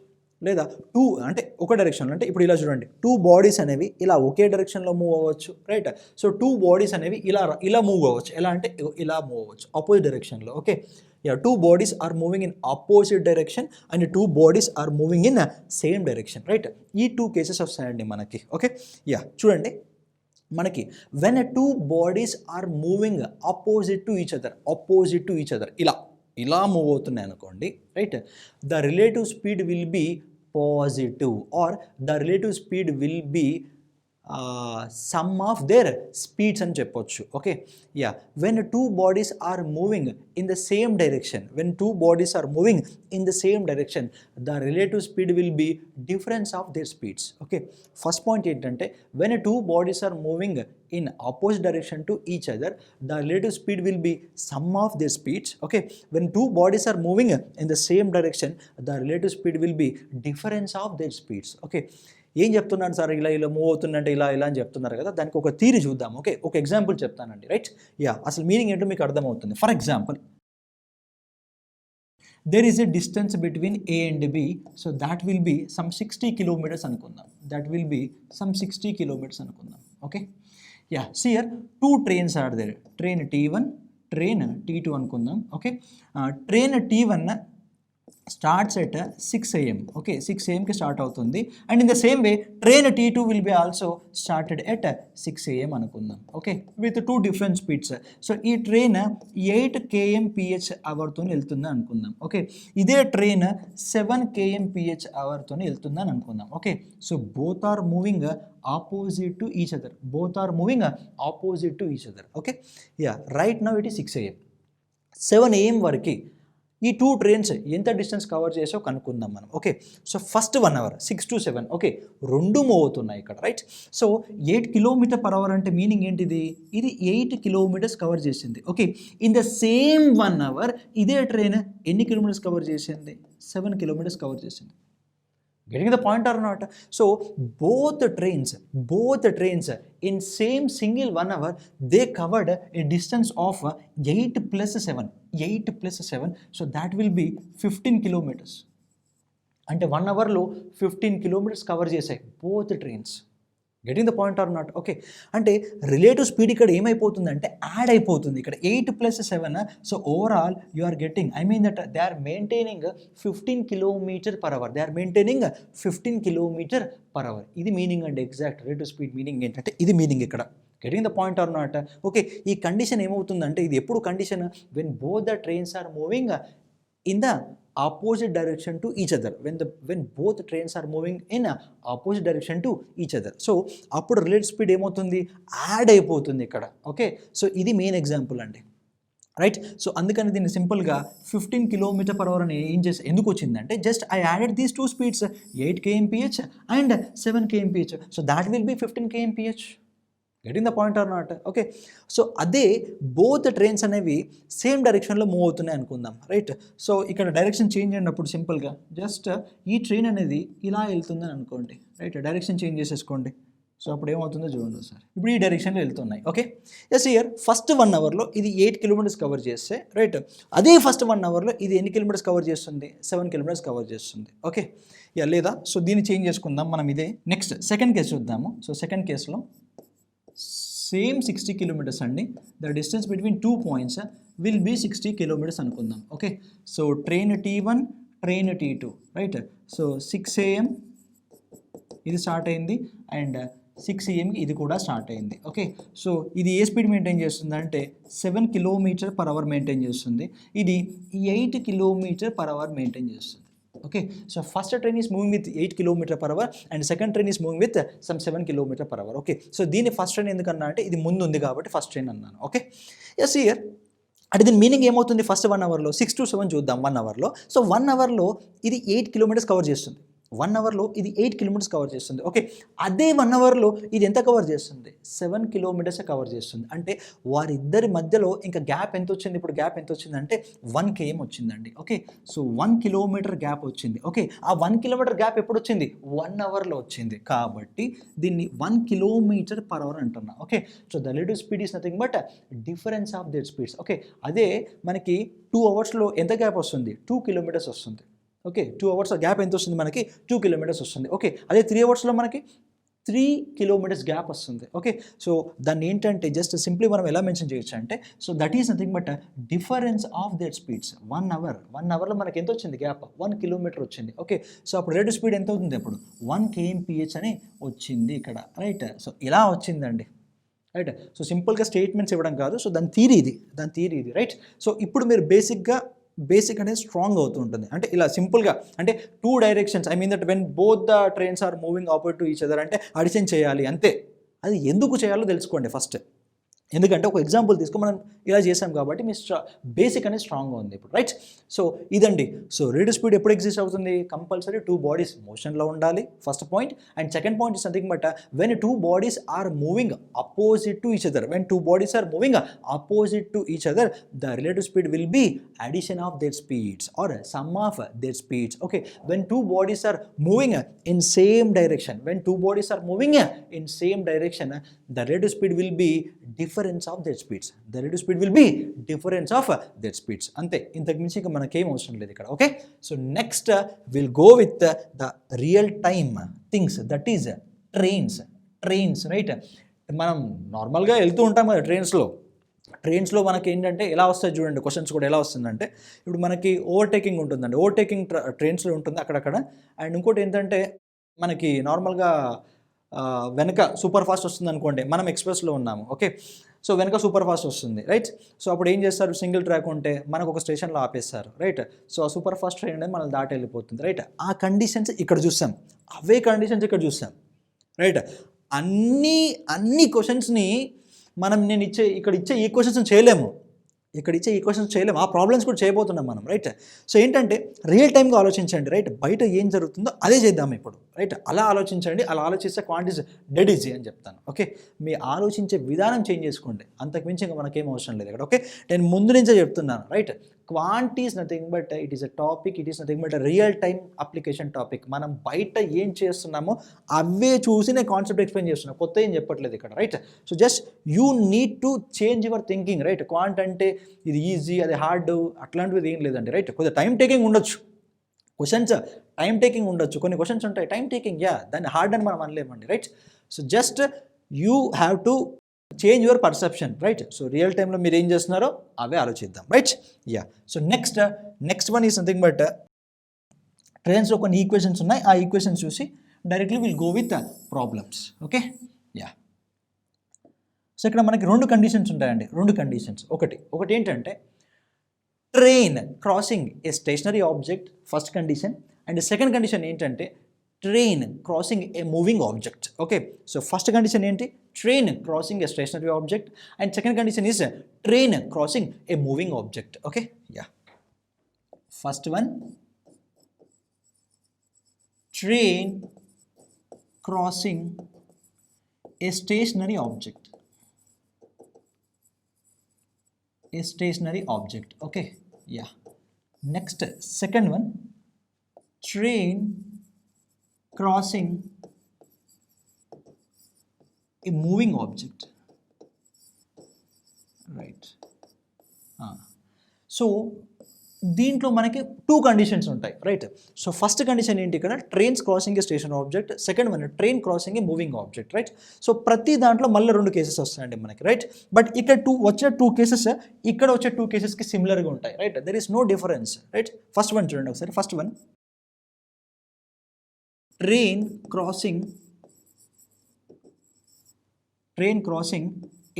లేదా టూ అంటే ఒక డైరెక్షన్లో, అంటే ఇప్పుడు ఇలా చూడండి, టూ బాడీస్ అనేవి ఇలా ఒకే డైరెక్షన్లో మూవ్ అవ్వచ్చు, రైట్. సో టూ బాడీస్ అనేవి ఇలా మూవ్ అవ్వచ్చు, ఎలా అంటే ఇలా మూవ్ అవ్వచ్చు ఆపోజిట్ డైరెక్షన్లో. Okay, yeah, two bodies are moving in opposite direction and two bodies are moving in same direction, right. ఈ టూ కేసెస్ వస్తాయండి మనకి. ఓకే, యా, చూడండి మనకి when two bodies are moving opposite to each other ఇలా మూవ్ అవుతున్నాయి అనుకోండి, right, the relative speed will be positive or the relative speed will be sum of their speeds అని చెప్పొచ్చు. Okay, yeah, when two bodies are moving in the same direction, the relative speed will be difference of their speeds. Okay, first point ఏంటంటే when two bodies are moving in opposite direction to each other, the relative speed will be sum of their speeds. Okay, when two bodies are moving in the same direction, the relative speed will be difference of their speeds. Okay, ఏం చెప్తున్నాను sir, ఇలా move అవుతుందంటే ఇలా అని చెప్తున్నారు కదా, దానికి ఒక థియరీ చూద్దాం. ఓకే, ఒక ఎగ్జాంపుల్ చెప్తానండి, రైట్. యా, అసలు మీనింగ్ ఏంటో మీకు అర్థమవుతుంది. For example, there is a distance between A and B, so that will be some 60 kilometers అనుకుందాం. Okay, yeah, see here two trains are there, train T1, train T2 అనుకుందాం. Okay, train T1 starts at 6 AM. Okay, 6 AM కి start అవుతుంది, and in the same way train T2 will be also started at 6 AM అనుకుందాం. Okay, with two different speeds. So ఈ train 8 kmph అవర్తో వెళ్తుంది అనుకుందాం. Okay, ఇదే train 7 kmph అవర్తో వెళ్తుంది అని అనుకుందాం. Okay, so both are moving opposite to each other. Okay, yeah, right now it is 6 AM. 7 AM వరకు ఈ టూ ట్రైన్స్ ఎంత డిస్టెన్స్ కవర్ చేసో కనుక్కుందాం మనం. Okay, so first 1 hour 6 to 7. Okay, రెండు మూవ్ అవుతున్నాయి ఇక్కడ, రైట్. సో 8 km/h అంటే మీనింగ్ ఏంటిది, ఇది 8 kilometers కవర్ చేసింది. Okay, in the same 1 hour ఇదే ట్రైన్ ఎన్ని కిలోమీటర్స్ కవర్ చేసింది, 7 kilometers కవర్ చేసింది. Getting the point or not? So both trains in same single 1 hour, they covered a distance of 8 plus 7. So that will be 15 kilometers. అంటే 1 hourలో 15 kilometers cover చేశాయి both trains. Getting the point or not? Okay, అంటే relative speed ఇక్కడ ఏమైపోతుందంటే add అయిపోతుంది. ఇక్కడ 8 + 7, so overall you are getting, I mean that they are maintaining 15 km/h. ఇది meaning అండి, ఎగ్జాక్ట్ రిలేటివ్ స్పీడ్ మీనింగ్ ఏంటంటే ఇది మీనింగ్ ఇక్కడ. Getting the point or not? Okay, ఈ కండిషన్ ఏమవుతుందంటే ఇది ఎప్పుడు condition, when both the trains are moving in the opposite direction to each other, when both trains are moving in opposite direction to each other. So అప్పుడు relative speed ఏమవుతుంది, add అయిపోతుంది ఇక్కడ. Okay, so ఇది main example అండి, right. So అందుకని దీన్ని సింపుల్గా 15 km/h అని ఏం చేసి ఎందుకు వచ్చిందంటే, just I added these two speeds 8 kmph and 7 kmph, so that will be 15 kmph. Getting the point or not? Okay, so అదే బోత్ ట్రైన్స్ అనేవి సేమ్ డైరెక్షన్లో మూవ్ అవుతున్నాయి అనుకుందాం, రైట్. సో ఇక్కడ డైరెక్షన్ చేంజ్ అయినప్పుడు సింపుల్గా జస్ట్ ఈ ట్రైన్ అనేది ఇలా వెళ్తుందని అనుకోండి, రైట్. డైరెక్షన్ చేంజ్ చేసేసుకోండి. సో అప్పుడు ఏమవుతుందో చూడండి సార్, ఇప్పుడు ఈ డైరెక్షన్లో వెళ్తున్నాయి. ఓకే, ఎస్, ఇయర్ ఫస్ట్ 1 hourలో ఇది 8 kilometers కవర్ చేస్తే, రైట్, అదే ఫస్ట్ 1 hourలో ఇది ఎన్ని kilometers కవర్ చేస్తుంది, 7 kilometers కవర్ చేస్తుంది. ఓకే, యా, లేదా సో దీన్ని చేంజ్ చేసుకుందాం మనం. ఇదే నెక్స్ట్ సెకండ్ కేసు చూద్దాము. సో సెకండ్ కేసులో సేమ్ 60 kilometers అండి, the distance between 2 points will be 60 kilometers అనుకుందాం. Okay, so train T1, train T2, right. So 6 AM ఇది స్టార్ట్ అయింది అండ్ 6 AM ఇది కూడా స్టార్ట్ అయింది. ఓకే, సో ఇది ఏ స్పీడ్ మెయింటైన్ చేస్తుంది అంటే 7 km/h మెయింటైన్ చేస్తుంది, ఇది 8 km/h మెయింటైన్ చేస్తుంది. Okay, so first train is moving with 8 km/h and second train is moving with some 7 km/h. Okay, so దీన్ని ఫస్ట్ ట్రైన్ ఎందుకన్నా అంటే ఇది ముందు ఉంది కాబట్టి ఫస్ట్ ట్రైన్ అన్నాను. ఓకే, ఎస్, ఇయర్ అంటే దీని మీనింగ్ ఏమవుతుంది, ఫస్ట్ 1 hourలో 6 to 7 చూద్దాం. 1 hourలో, సో 1 hourలో ఇది 8 kilometers కవర్ చేస్తుంది. 1 hourలో ఇది 8 kilometers కవర్ చేస్తుంది. ఓకే, అదే 1 hourలో ఇది ఎంత కవర్ చేస్తుంది, 7 kilometers కవర్ చేస్తుంది. అంటే వారిద్దరి మధ్యలో ఇంకా గ్యాప్ ఎంత వచ్చింది, ఇప్పుడు గ్యాప్ ఎంత వచ్చిందంటే 1 km వచ్చిందండి. ఓకే, సో 1 kilometer గ్యాప్ వచ్చింది. ఓకే, ఆ 1 kilometer గ్యాప్ ఎప్పుడు వచ్చింది, 1 hourలో వచ్చింది. కాబట్టి దీన్ని 1 km/h అంటున్నా. Okay, so the relative speed is nothing but difference of their speeds. Okay, అదే మనకి 2 hours ఎంత గ్యాప్ వస్తుంది, 2 kilometers వస్తుంది. ఓకే 2 అవర్స్ గ్యాప్ ఎంత వస్తుంది మనకి 2 కిలోమీటర్స్ వస్తుంది. ఓకే అదే 3 అవర్స్లో మనకి 3 కిలోమీటర్స్ గ్యాప్ వస్తుంది. ఓకే సో దాన్ని ఏంటంటే జస్ట్ సింప్లీ మనం ఎలా మెన్షన్ చేయొచ్చు అంటే so that is nothing but difference of that speeds 1 అవర్లో మనకి ఎంత వచ్చింది గ్యాప్ 1 కిలోమీటర్ వచ్చింది. ఓకే సో అప్పుడు రేట్ స్పీడ్ ఎంత అవుతుంది అప్పుడు 1 kmph అని వచ్చింది ఇక్కడ రైట్. సో ఇలా వచ్చిందండి రైట్. సో సింపుల్గా స్టేట్మెంట్స్ ఇవ్వడం కాదు, సో దాని థియరీ ఇది రైట్. సో ఇప్పుడు మీరు బేసిక్ అనేది స్ట్రాంగ్ అవుతూ ఉంటుంది. అంటే ఇలా సింపుల్గా అంటే 2 directions I mean that when both the trains are moving opposite to each other అంటే అడిషన్ చేయాలి అంతే. అది ఎందుకు చేయాలో తెలుసుకోండి ఫస్ట్. ఎందుకంటే ఒక ఎగ్జాంపుల్ తీసుకొని మనం ఇలా చేసాం కాబట్టి మీ బేసిక్ అనేది స్ట్రాంగ్గా ఉంది ఇప్పుడు రైట్. సో ఇదండి. సో రేట్ స్పీడ్ ఎప్పుడు ఎగ్జిస్ట్ అవుతుంది, కంపల్సరీ 2 బాడీస్ మోషన్లో ఉండాలి first point. And second point is something but when 2 bodies are moving opposite to each other, when 2 bodies are moving opposite to each other the relative speed will be addition of their speeds or sum of their speeds. Okay when 2 bodies are moving in same direction, when 2 bodies are moving in same direction the relative speed will be difference of their speeds. The relative speed will be difference of their speeds. అంతే, ఇంతకు మించి ఇంకా మనకేం అవసరం లేదు ఇక్కడ. Okay so next will go with the real time things that is trains right. మనం నార్మల్గా వెళ్తూ ఉంటాం కదా ట్రైన్స్లో మనకి ఏంటంటే ఎలా వస్తాయి చూడండి, క్వశ్చన్స్ కూడా ఎలా వస్తుందంటే ఇప్పుడు మనకి ఓవర్టేకింగ్ ఉంటుందండి, ఓవర్టేకింగ్ ట్రైన్స్లో ఉంటుంది అక్కడక్కడ. అండ్ ఇంకోటి ఏంటంటే మనకి నార్మల్గా వెనక సూపర్ ఫాస్ట్ వస్తుంది అనుకోండి, మనం ఎక్స్ప్రెస్లో ఉన్నాము. ఓకే సో వెనక సూపర్ ఫాస్ట్ వస్తుంది రైట్. సో అప్పుడు ఏం చేస్తారు, సింగిల్ ట్రాక్ ఉంటే మనకు ఒక స్టేషన్లో ఆపేస్తారు రైట్. సో ఆ సూపర్ ఫాస్ట్ ట్రైన్ అనేది మనం దాటి వెళ్ళిపోతుంది రైట్. ఆ కండిషన్స్ ఇక్కడ చూసాం, అవే కండిషన్స్ ఇక్కడ చూసాం రైట్. అన్ని క్వశ్చన్స్ని నేను ఇక్కడ ఇచ్చే ఈ క్వశ్చన్స్ చేయలేము, ఆ ప్రాబ్లమ్స్ కూడా చేయబోతున్నాం మనం రైట్. సో ఏంటంటే రియల్ టైమ్గా ఆలోచించండి రైట్. బయట ఏం జరుగుతుందో అదే చేద్దాం ఇప్పుడు రైట్. అలా ఆలోచించండి, అలా ఆలోచిస్తే క్వాంటిటీస్ డెడ్ ఈజీ అని చెప్తాను. ఓకే మీ ఆలోచించే విధానం చేంజ్ చేసుకోండి, అంతకుమించి ఇంకా మనకేం అవసరం లేదు ఇక్కడ. ఓకే నేను ముందు నుంచే చెప్తున్నాను right. Quantity is nothing but it is a topic, it is nothing but real time application topic. మనం బయట ఏం చేస్తున్నామో అవే చూసి నేను కాన్సెప్ట్ ఎక్స్ప్లెయిన్ చేస్తున్నాను, కొత్త ఏం చెప్పట్లేదు ఇక్కడ right. So just you need to change your thinking right. Quant అంటే ఇది ఈజీ అది హార్డ్ అట్లాంటిది ఏం లేదండి రైట్. కొద్దిగా టైం టేకింగ్ ఉండొచ్చు, క్వశ్చన్స్ టైం టేకింగ్ ఉండొచ్చు, కొన్ని క్వశ్చన్స్ ఉంటాయి టైం టేకింగ్ దాన్ని హార్డ్ అని మనం అనలేమండి right. So just you have to change your perception right. So real టైంలో మీరు ఏం చేస్తున్నారో అవే ఆలోచిద్దాం right. So next one is something but ట్రైన్స్లో కొన్ని ఈక్వేషన్స్ ఉన్నాయి, ఆ ఈక్వేషన్స్ చూసి directly will go with problems. Okay so ఇక్కడ మనకి 2 కండిషన్స్ ఉంటాయండి, 2 కండిషన్స్. ఒకటి ఏంటంటే train crossing a stationary object first condition, and second condition ఏంటంటే train crossing a moving object. Okay so first condition ఏంటి, train crossing a stationary object, and second condition is train crossing a moving object. Okay first one train crossing a stationary object, okay next second one train crossing a moving object right. So దీంట్లో మనకి 2 conditions ఉంటాయి right. So first condition ఏంటి, ఇక్కడ trains crossing A station object, second one train crossing a moving object right. So ప్రతి దాంట్లో మళ్ళీ 2 cases వస్తాయండి మనకి రైట్. బట్ ఇక్కడ వచ్చిన 2 కేసెస్ ఇక్కడ వచ్చే 2 కేసెస్కి సిమిలర్గా ఉంటాయి right. There is no difference right. First one చూడండి ఒకసారి, first one train crossing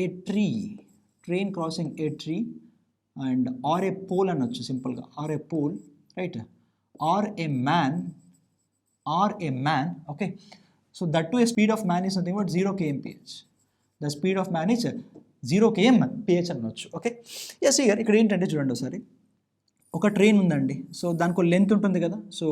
a tree and or a pole అనొచ్చు సింపుల్గా, or a pole right, or a man. Okay so that to a speed of man is nothing but 0 kmph. The speed of man is 0 kmph అనొచ్చు. Okay yes ఇక్కడ ఏంటంటే చూడండి ఒకసారి, ఒక train ఉందండి. So దానికి లెంత్ ఉంటుంది కదా, so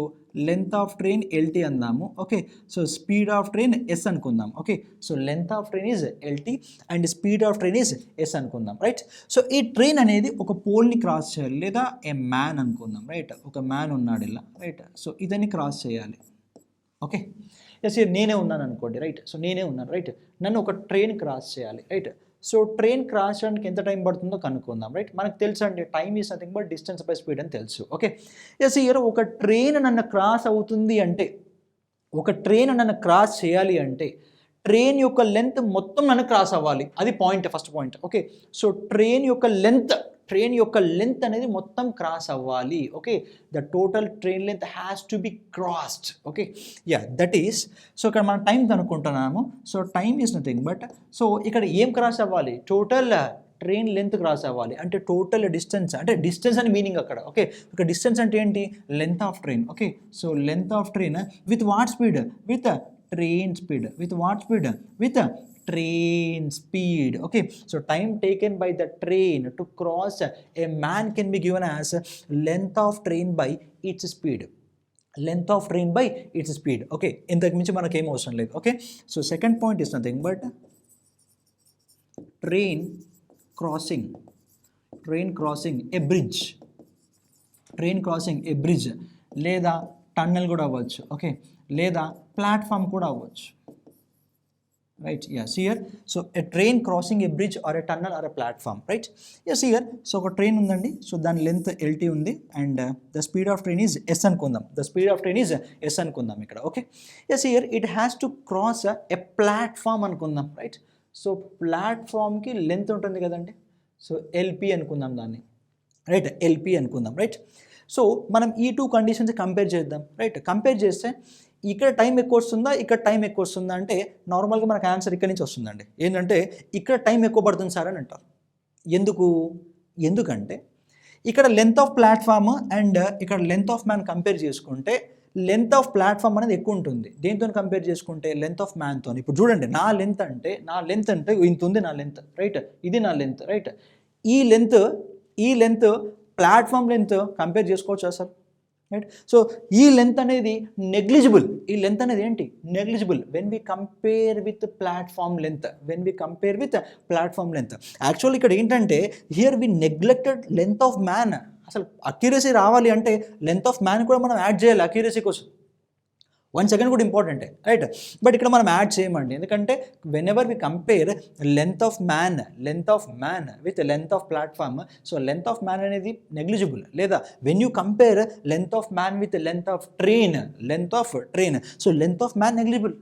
length of train LT అందాము. Okay so speed of train S అనుకుందాం. Okay so length of train is LT and speed of train is S అనుకుందాం రైట్. సో ఈ ట్రైన్ అనేది ఒక పోల్ని క్రాస్ చేయాలి, లేదా ఏ మ్యాన్ అనుకుందాం రైట్. ఒక మ్యాన్ ఉన్నాడు ఇలా రైట్. సో ఇదని క్రాస్ చేయాలి. ఓకే ఎస్ నేనే ఉన్నాను అనుకోండి రైట్. సో నేనే ఉన్నాను రైట్, నన్ను ఒక ట్రైన్ క్రాస్ చేయాలి రైట్. సో ట్రైన్ క్రాస్ చేయడానికి ఎంత టైం పడుతుందో కనుక్కుందాం, రైట్? మనకు తెలుసు అండి, time is nothing but distance by speed అని తెలుసు. ఓకే, ఎస్, ఇయర్ ఒక ట్రైన్ నన్ను క్రాస్ అవుతుంది అంటే, ఒక ట్రైన్ నన్ను క్రాస్ చేయాలి అంటే ట్రైన్ యొక్క లెంత్ మొత్తం నన్ను క్రాస్ అవ్వాలి. అది point, first point. Okay, so train యొక్క లెంత్ అనేది మొత్తం క్రాస్ అవ్వాలి. Okay, the total train length has to be crossed. Okay, yeah, that is. So ఇక్కడ మనం టైం కనుక్కుంటున్నాము. So time is nothing but, so ఇక్కడ ఏం క్రాస్ అవ్వాలి? టోటల్ ట్రైన్ లెంత్ క్రాస్ అవ్వాలి. అంటే టోటల్ డిస్టెన్స్, అంటే డిస్టెన్స్ అని మీనింగ్ అక్కడ. ఓకే, ఒక డిస్టెన్స్ అంటే ఏంటి? Length of train. Okay, so length of train with what speed? With train speed. With what speed? With train speed. Okay, so time taken by the train to cross a man can be given as length of train by its speed. Length of train by its speed. Okay, ఇంతకు మించి మనకి ఏం అవసరం లేదు. Okay, so second point is nothing but train crossing a bridge. Train crossing a bridge లేదా tunnel కూడా అవ్వచ్చు. Okay, లేదా ప్లాట్ఫామ్ కూడా అవ్వచ్చు, right? Yes, here so a train crossing a bridge or a tunnel or a platform, right? Yes, here so ఒక train ఉందండి. సో దాని లెంత్ LT ఉంది and the speed of train is S అనుకుందాం. ఇక్కడ. Okay, yes, here it has to cross a platform అనుకుందాం, right? So ప్లాట్ఫామ్కి length ఉంటుంది కదండి. సో LP అనుకుందాం దాన్ని, రైట్? LP అనుకుందాం, రైట్? సో మనం ఈ టూ కండిషన్స్ కంపేర్ చేద్దాం, రైట్? కంపేర్ చేస్తే ఇక్కడ టైం ఎక్కువ వస్తుందా, ఇక్కడ టైం ఎక్కువ వస్తుందా అంటే నార్మల్గా మనకు ఆన్సర్ ఇక్కడ నుంచి వస్తుందండి. ఏంటంటే ఇక్కడ టైం ఎక్కువ పడుతుంది సార్ అని అంటారు. ఎందుకంటే ఇక్కడ లెంత్ ఆఫ్ ప్లాట్ఫామ్ అండ్ ఇక్కడ లెంత్ ఆఫ్ మ్యాన్ కంపేర్ చేసుకుంటే లెంత్ ఆఫ్ ప్లాట్ఫామ్ అనేది ఎక్కువ ఉంటుంది. దేంతో కంపేర్ చేసుకుంటే? లెంత్ ఆఫ్ మ్యాన్తో. ఇప్పుడు చూడండి, నా లెంత్ అంటే ఇంత ఉంది నా లెంత్, రైట్? ఇది నా లెంత్, రైట్? ఈ లెంత్ ప్లాట్ఫామ్ లెంత్ కంపేర్ చేసుకోవచ్చా సార్, రైట్? సో ఈ లెంత్ అనేది నెగ్లిజిబుల్. ఈ లెంత్ అనేది ఏంటి? Negligible when we compare with platform length. Actual ఇక్కడ ఏంటంటే here we neglected length of man. అసలు అక్యురసీ రావాలి అంటే లెంత్ ఆఫ్ మ్యాన్ కూడా మనం యాడ్ చేయాలి అక్యురసీ కోసం. 1 సెకండ్ కూడా ఇంపార్టెంటే, రైట్? బట్ ఇక్కడ మనం యాడ్ చేయమండి, ఎందుకంటే whenever we compare length of man with length of platform, so length of man అనేది నెగ్లిజిబుల్. లేదా when you compare length of man with length of train, so length of man negligible.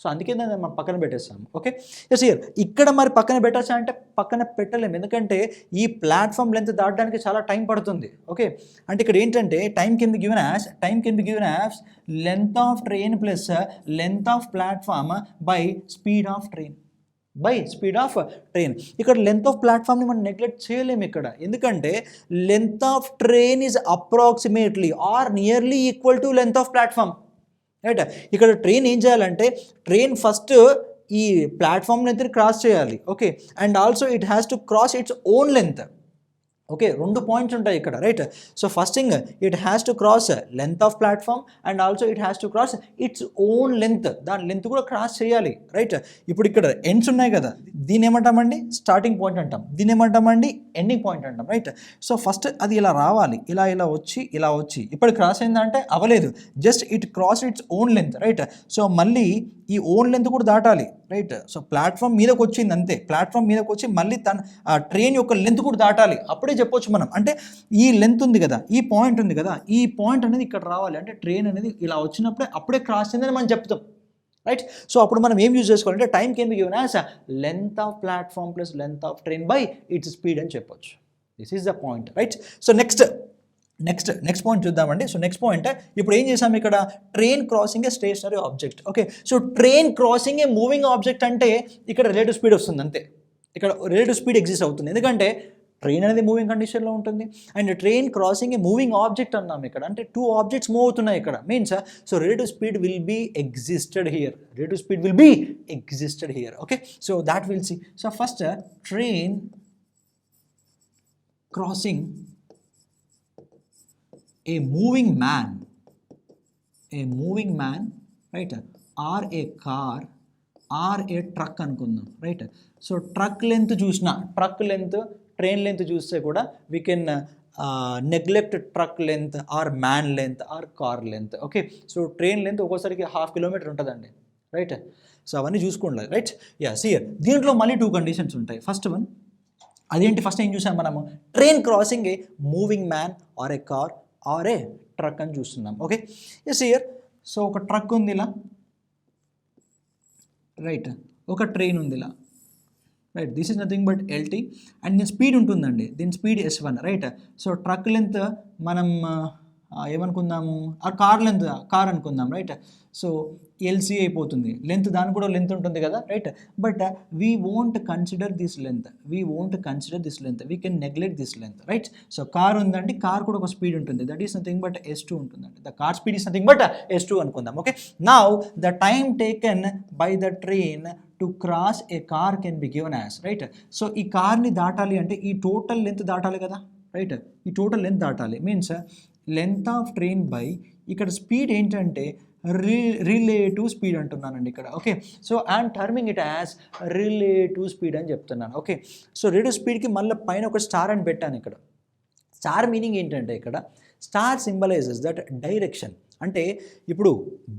So అందుకే దాన్ని మనం పక్కన పెట్టేస్తాము. Okay, yes, here ఇక్కడ మరి పక్కన పెట్టచ్చా అంటే పక్కన పెట్టలేము, ఎందుకంటే ఈ ప్లాట్ఫామ్ లెంత్ దాటడానికి చాలా టైం పడుతుంది. ఓకే, అంటే ఇక్కడ ఏంటంటే time can be given as length of train plus length of platform by speed of train. ఇక్కడ లెంత్ ఆఫ్ ప్లాట్ఫామ్ని మనం నెగ్లెక్ట్ చేయలేము ఇక్కడ, ఎందుకంటే length of train is approximately or nearly equal to length of platform, right? ఇక్కడ train ఏం చేయాలంటే train first ఈ ప్లాట్ఫామ్ లెంత్ క్రాస్ చేయాలి. Okay, and also it has to cross its own length. Okay, 2 points ఉంటాయి ఇక్కడ, right? So first thing it has to cross length of platform and also it has to cross its own length. దాని length కూడా cross చేయాలి, right? ఇప్పుడు ఇక్కడ ends ఉన్నాయి కదా, దీన్ని ఏమంటామండి? స్టార్టింగ్ పాయింట్ అంటాం. దీన్ని ఏమంటామండి? ఎండింగ్ పాయింట్ అంటాం, రైట్? సో ఫస్ట్ అది ఇలా రావాలి, ఇలా వచ్చి ఇప్పుడు క్రాస్ అయిందంటే అవ్వలేదు, just it cross its own length, right? So మళ్ళీ ఈ ఓన్ లెంత్ కూడా దాటాలి, రైట్? సో ప్లాట్ఫామ్ మీదకి వచ్చింది అంతే, ప్లాట్ఫామ్ మీదకి వచ్చి మళ్ళీ ఆ ట్రైన్ యొక్క లెంత్ కూడా దాటాలి. అప్పుడే చెప్పొచ్చు మనం, అంటే ఈ లెంత్ ఉంది కదా, ఈ పాయింట్ ఉంది కదా, ఈ పాయింట్ అనేది ఇక్కడ రావాలి, అంటే ట్రైన్ అనేది ఇలా వచ్చినప్పుడే అప్పుడే క్రాస్ అయిందని మనం చెప్తాం, రైట్? సో అప్పుడు మనం ఏం యూజ్ చేసుకోవాలంటే time can be given as length of platform plus length of train by its speed అని చెప్పొచ్చు. This is the point, right? So next point చూద్దామండి. సో నెక్స్ట్ పాయింట్, ఇప్పుడు ఏం చేసాము ఇక్కడ? Train crossing a stationary object. Okay, so train crossing a moving object అంటే ఇక్కడ relative speed వస్తుంది అంతే. ఇక్కడ రిలేటివ్ స్పీడ్ ఎగ్జిస్ట్ అవుతుంది, ఎందుకంటే ట్రైన్ అనేది మూవింగ్ కండిషన్లో ఉంటుంది and train crossing a moving object అన్నాం ఇక్కడ, అంటే 2 ఆబ్జెక్ట్స్ మూవ్ అవుతున్నాయి ఇక్కడ, means so relative speed will be existed here. Okay, so that will see. So first train crossing a moving man, right? Or a car or a truck అనుకుందాం, right? So truck length train length చూస్తే కూడా we can neglect truck length or man length or car length. Okay, so train length ఒక్కోసారికి 1/2 kilometer ఉంటుందండి, right. So అవన్నీ చూసుకోండి, right. Yeah, సియర్ దీంట్లో మళ్ళీ 2 conditions ఉంటాయి. ఫస్ట్ వన్ అదేంటి, ఫస్ట్ ఏం చూసాం మనము, train crossing a moving man or a car or a truck అని చూస్తున్నాం. Okay, yes here. సో ఒక ట్రక్ ఉంది ఇలా, రైట్, ఒక ట్రైన్ ఉంది ఇలా, right. This is nothing but LT and దీని స్పీడ్ ఉంటుందండి, దీని speed S1, right. So truck length మనం ఏమనుకుందాము, ఆ కార్ లెంత్, కార్ అనుకుందాం, రైట్. సో ఎల్సీ అయిపోతుంది, లెంత్ దానికి కూడా లెంత్ ఉంటుంది కదా, right. But we won't consider this length, we can neglect this length, right. So car ఉందండి, కార్ కూడా ఒక స్పీడ్ ఉంటుంది, that is nothing but S2 ఉంటుందండి. The car speed is nothing but S2 అనుకుందాం. Okay, now the time taken by the train to cross A car can be given as, right. So ఈ కార్ని దాటాలి అంటే ఈ total length దాటాలి కదా, right. ఈ టోటల్ లెంత్ దాటాలి means length of train by ఇక్కడ స్పీడ్ ఏంటంటే రిలేటివ్ స్పీడ్ అంటున్నానండి ఇక్కడ. Okay, so I'm terming it as relative speed అని చెప్తున్నాను. ఓకే, సో రిలేటివ్ స్పీడ్కి మళ్ళీ పైన ఒక స్టార్ అని పెట్టాను ఇక్కడ. స్టార్ మీనింగ్ ఏంటంటే ఇక్కడ స్టార్ సింబలైజెస్ దట్ డైరెక్షన్. అంటే ఇప్పుడు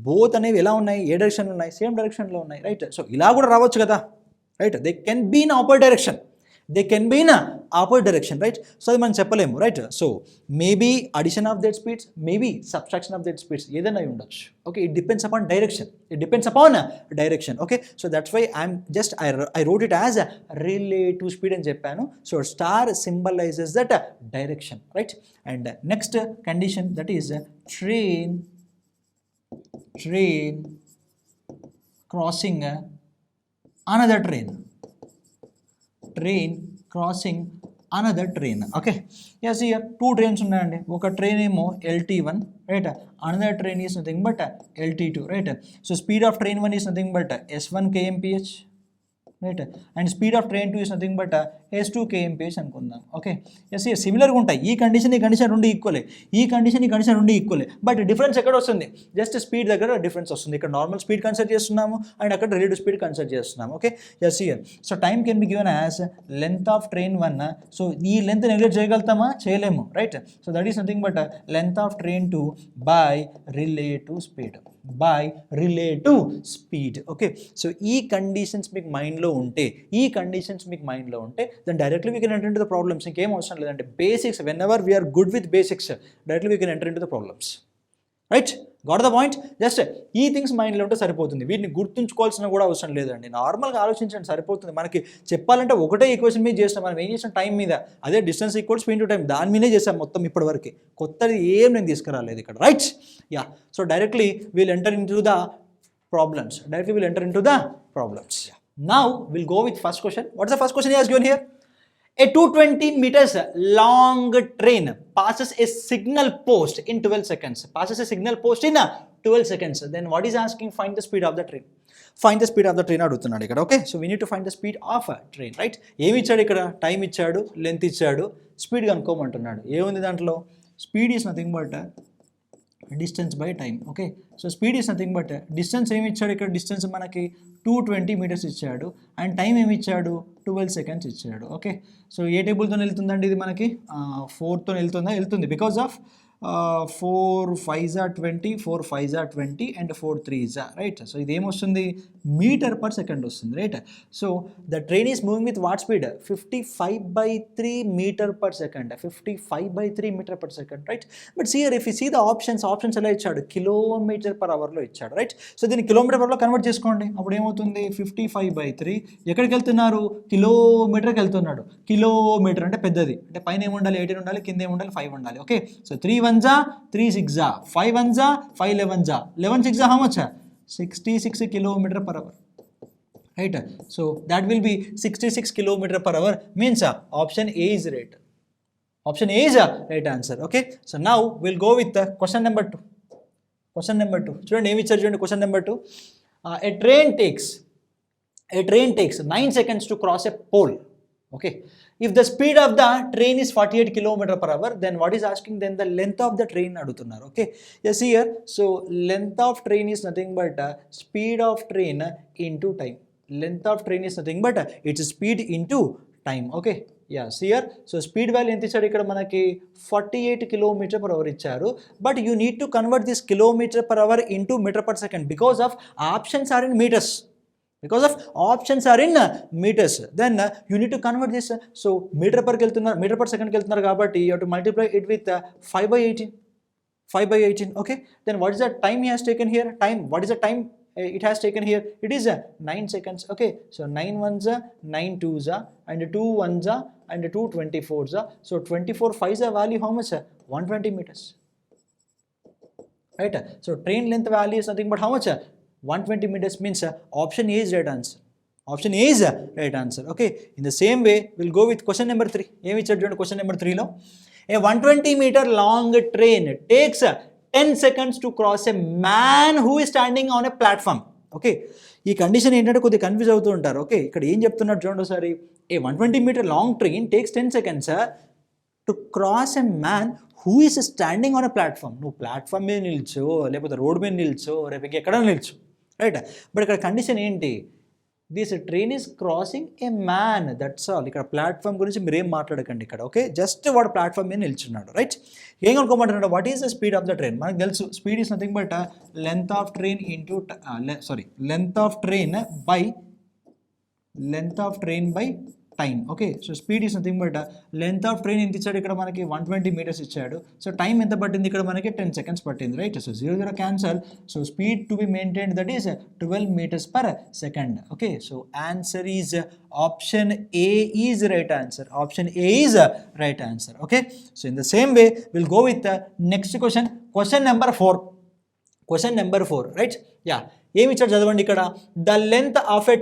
బోత్ అనేవి ఎలా ఉన్నాయి, ఏ డైరెక్షన్ ఉన్నాయి, సేమ్ డైరెక్షన్లో ఉన్నాయి, రైట్. సో ఇలా కూడా రావచ్చు కదా, right. They can be in opposite direction, right. So అది మనం చెప్పలేము, right. So maybe addition of that speeds, maybe subtraction of that speeds, ఏదైనా ఉండొచ్చు. Okay, it depends upon direction, okay. So that's why I wrote it as relative speed అని చెప్పాను. So star symbolizes that direction, right. And next condition that is train crossing another train crossing another train. Okay, yes here 2 trains ఉన్నాయండి. ఒక train ఏమో LT1, right. Another train is nothing but LT2, right. So speed of train 1 is nothing but S1 kmph, right. And speed of train 2 is nothing but S2 kmph అనుకుందాం. Okay, yes year సిమిలర్గా ఉంటాయి. ఈ condition రెండు ఈక్వలే, ఈ condition రెండు ఈక్వలే. But difference ఎక్కడ వస్తుంది, just speed దగ్గర డిఫరెన్స్ వస్తుంది. ఇక్కడ నార్మల్ స్పీడ్ కన్సిడర్ చేస్తున్నాము అండ్ అక్కడ రిలేటివ్ స్పీడ్ కన్సిడర్ చేస్తున్నాము. Okay, yes here. So time can be given as length of train 1. So ఈ లెంత్ నెగ్లెక్ట్ చేయగలుగుతామా, చేయలేము, right. So that is nothing but length of train 2 by relative speed. Okay, so ఈ conditions మీకు మైండ్లో ఉంటే then directly we can enter into the problems. ఇంకేం అవసరం లేదంటే basics, whenever we're good with basics directly we can enter into the problems, right. Got the point. Just ఈ things మైండ్లో ఉంటే సరిపోతుంది, వీటిని గుర్తుంచుకోవాల్సిన కూడా అవసరం లేదండి. నార్మల్గా ఆలోచించండి సరిపోతుంది. మనకి చెప్పాలంటే ఒకటే ఈక్వేషన్ మీద చేస్తాం, మనం ఏం చేసాం, టైం మీద. అదే distance equals speed to time, దాని మీదే చేసాం మొత్తం ఇప్పటివరకు. కొత్తది ఏం నేను తీసుకురాలేదు ఇక్కడ, right. Yeah, so directly we'll enter in to the problems. Now we'll go with first question. What's the first question he has given here? A 220 meters long train passes a signal post in 12 seconds. Then what is asking? Find the speed of the train. అడుగుతున్నాడు ఇక్కడ. Okay, so we need to find the speed of train, right. ఏమి ఇచ్చాడు ఇక్కడ, time ఇచ్చాడు, length ఇచ్చాడు, speed కనుక్కోమంటున్నాడు. ఏముంది దాంట్లో, speed is nothing but distance by time. Okay, so speed is nothing but distance ఏమి ఇచ్చాడు ఇక్కడ, డిస్టెన్స్ మనకి 220 meters ఇచ్చాడు అండ్ టైం ఏమి ఇచ్చాడు, 12 seconds ఇచ్చాడు. ఓకే, సో ఏ టేబుల్తో వెళ్తుందండి ఇది మనకి, 4తో వెళ్తుంది because of 4 5s are 20, 4 5s are 20 and 4 3s are, right. So ఇది ఏమొస్తుంది, మీటర్ పర్ సెకండ్ వస్తుంది, right. So the train is moving with what speed, 55/3 meter per second, right. But sir if you see the options ఎలా ఇచ్చాడు, kilometer per అవర్లో ఇచ్చాడు, right. So దీన్ని kilometer per అవర్లో convert చేసుకోండి, అప్పుడు ఏమవుతుంది, 55/3 ఎక్కడికి వెళ్తున్నారు, కిలోమీటర్కి వెళ్తున్నాడు. కిలోమీటర్ అంటే పెద్దది, అంటే పైన ఏముండాలి, 18 ఉండాలి, కింద ఏముండాలి, 5 ఉండాలి. Okay, so 3 1s 3 6s 5 1s 5 11s 11 6s how much, 66 km/h, right. So that will be 66 km/h, means option A is right. Right answer. Okay, so now we'll go with question number 2. చూడండి ఏమి ఇచ్చారు, చూడండి question number 2. A train takes 9 seconds to cross a pole. Okay, if the speed of the train is 48 km/h, then what is asking, then the length of the train adutunnaru. Okay, yes, here, so length of train is nothing but speed of train into time. Length of train is nothing but its speed into time. Okay, sir. So speed value ఎంత ఇచ్చాడు ఇక్కడ మనకి 48 km/h ఇచ్చారు. But you need to convert this km/h into metre per second because of options are in metres. Because of options are in meters, then you need to convert this. So meter per second వెళ్తున్నారు కాబట్టి you have to multiply it with 5/18. Okay, then what is the time he has taken here? What is the time it has taken here? It is 9 seconds. Okay, so 9 ones, 9 twos, and 2 ones, and 2 24s. So 24 5s value how much? 120 meters, right? So train length value is nothing but how much? 120 meters, means option A is right answer. Option A is right answer. Okay, in the same way we'll go with question number 3. ఏమి ఇచ్చాడు చూడండి question number 3 లో. A 120-meter long train takes 10 seconds to cross a man who is standing on a platform. Okay, ఈ condition ఏంటంటే కొద్దిగా confuse అవుతూ ఉంటారు. Okay, ఇక్కడ ఏం చెప్తున్నాడు చూడండి ఒకసారి. ఏ 120-meter long train takes 10 seconds to cross a man who is standing on a platform. నువ్వు ప్లాట్ఫామ్ మీద నిల్చో, లేకపోతే రోడ్ మీద నిల్చో, రేపు ఎక్కడ నిల్చో, రైట్? బట్ ఇక్కడ కండిషన్ ఏంటి? This train is crossing A man, that's all. ఇక్కడ ప్లాట్ఫామ్ గురించి మీరు ఏం మాట్లాడకండి ఇక్కడ. ఓకే, జస్ట్ వాడు ప్లాట్ఫామ్ మీద నిల్చున్నాడు, రైట్? ఏం అనుకోమంటున్నాడు? What is the speed of the train? మనకు తెలుసు speed is nothing but length of train into length of train by time. Okay, so speed is nothing but length of train ఎంత ఇచ్చాడు ఇక్కడ మనకి? 120 meters ఇచ్చాడు. So time ఎంత పట్టింది ఇక్కడ మనకి? 10 seconds పట్టింది, right? So 0 cancel. So speed to be maintained that is 12 meters per second. Okay, so answer is option A is right answer. Option A is right answer. Okay, so in the same way will go with next question number 4. Question number 4, right? ఏమి ఇచ్చాడు చదవండి ఇక్కడ. The length of a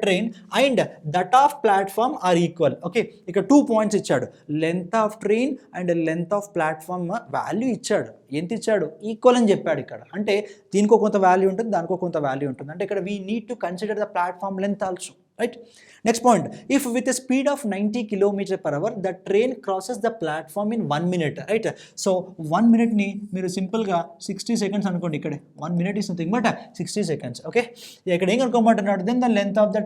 train and that of platform are equal. Okay, ఇక్కడ 2 points ఇచ్చాడు. Length of train and length of platform value ఇచ్చాడు. ఎంత ఇచ్చాడు? Equal అని చెప్పాడు ఇక్కడ. అంటే దీనికో కొంత వాల్యూ ఉంటుంది, దానికో కొంత వాల్యూ ఉంటుంది. అంటే ఇక్కడ we need to consider the platform length also, right? Next point, if with a speed of 90 km/h the train crosses the platform in 1 minute, right? So 1 minute-ని మీరు సింపుల్గా 60 seconds అనుకోండి. ఇక్కడే 1 minute is nothing but 60 seconds. Okay, ఇక్కడ ఏం అనుకోమంటున్నాడు? Then the length of the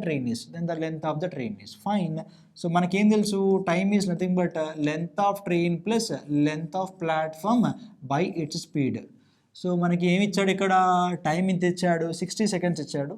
train is fine. So మనకేం తెలుసు? Time is nothing but length of train plus length of platform by its speed. So మనకి ఏమి ఇచ్చాడు ఇక్కడ? టైం ఎంత ఇచ్చాడు? 60 seconds ఇచ్చాడు.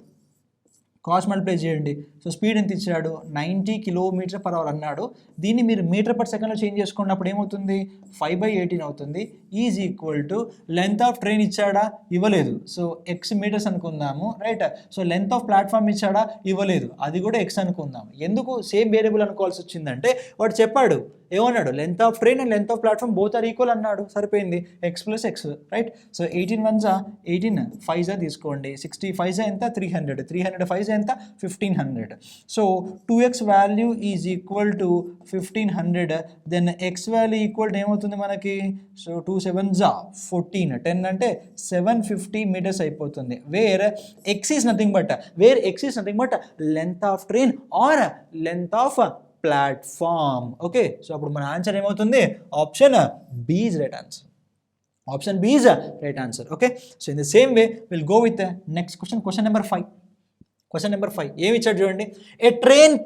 క్రాస్ మల్టిప్లై చేయండి. సో స్పీడ్ ఎంత ఇచ్చాడు? 90 km/h అన్నాడు. దీన్ని మీరు మీటర్ పర్ సెకండ్లో చేంజ్ చేసుకున్నప్పుడు ఏమవుతుంది? 5/18 అవుతుంది. Is equal to length of train ఇచ్చాడా? ఇవ్వలేదు. సో x మీటర్స్ అనుకుందాము, right? So length of platform ఇచ్చాడా? ఇవ్వలేదు. అది కూడా x అనుకుందాం. ఎందుకు సేమ్ వేరియబుల్ అనుకోవాల్సి వచ్చిందంటే వాడు చెప్పాడు, ఏమన్నాడు? Length of train and length of platform both are equal అన్నాడు. సరిపోయింది, x + x, right? So 18 1s 18, 5s తీసుకోండి. 60 5s ఎంత? 300, 300 5s ఎంత? 1500. So 2x value is equal to 1500. Then x value equal to ఏమవుతుంది మనకి? సో 2 7s 14, 10 అంటే 750 meters అయిపోతుంది. Where x is nothing but length of train or length of platform. Okay, so అప్పుడు మన answer ఏమవుతుంది? Option B is right answer. Option B is right answer. Okay, so in the same way will go with next question number 5. Question number 5 ఏమి ఇచ్చాడు చూడండి. A train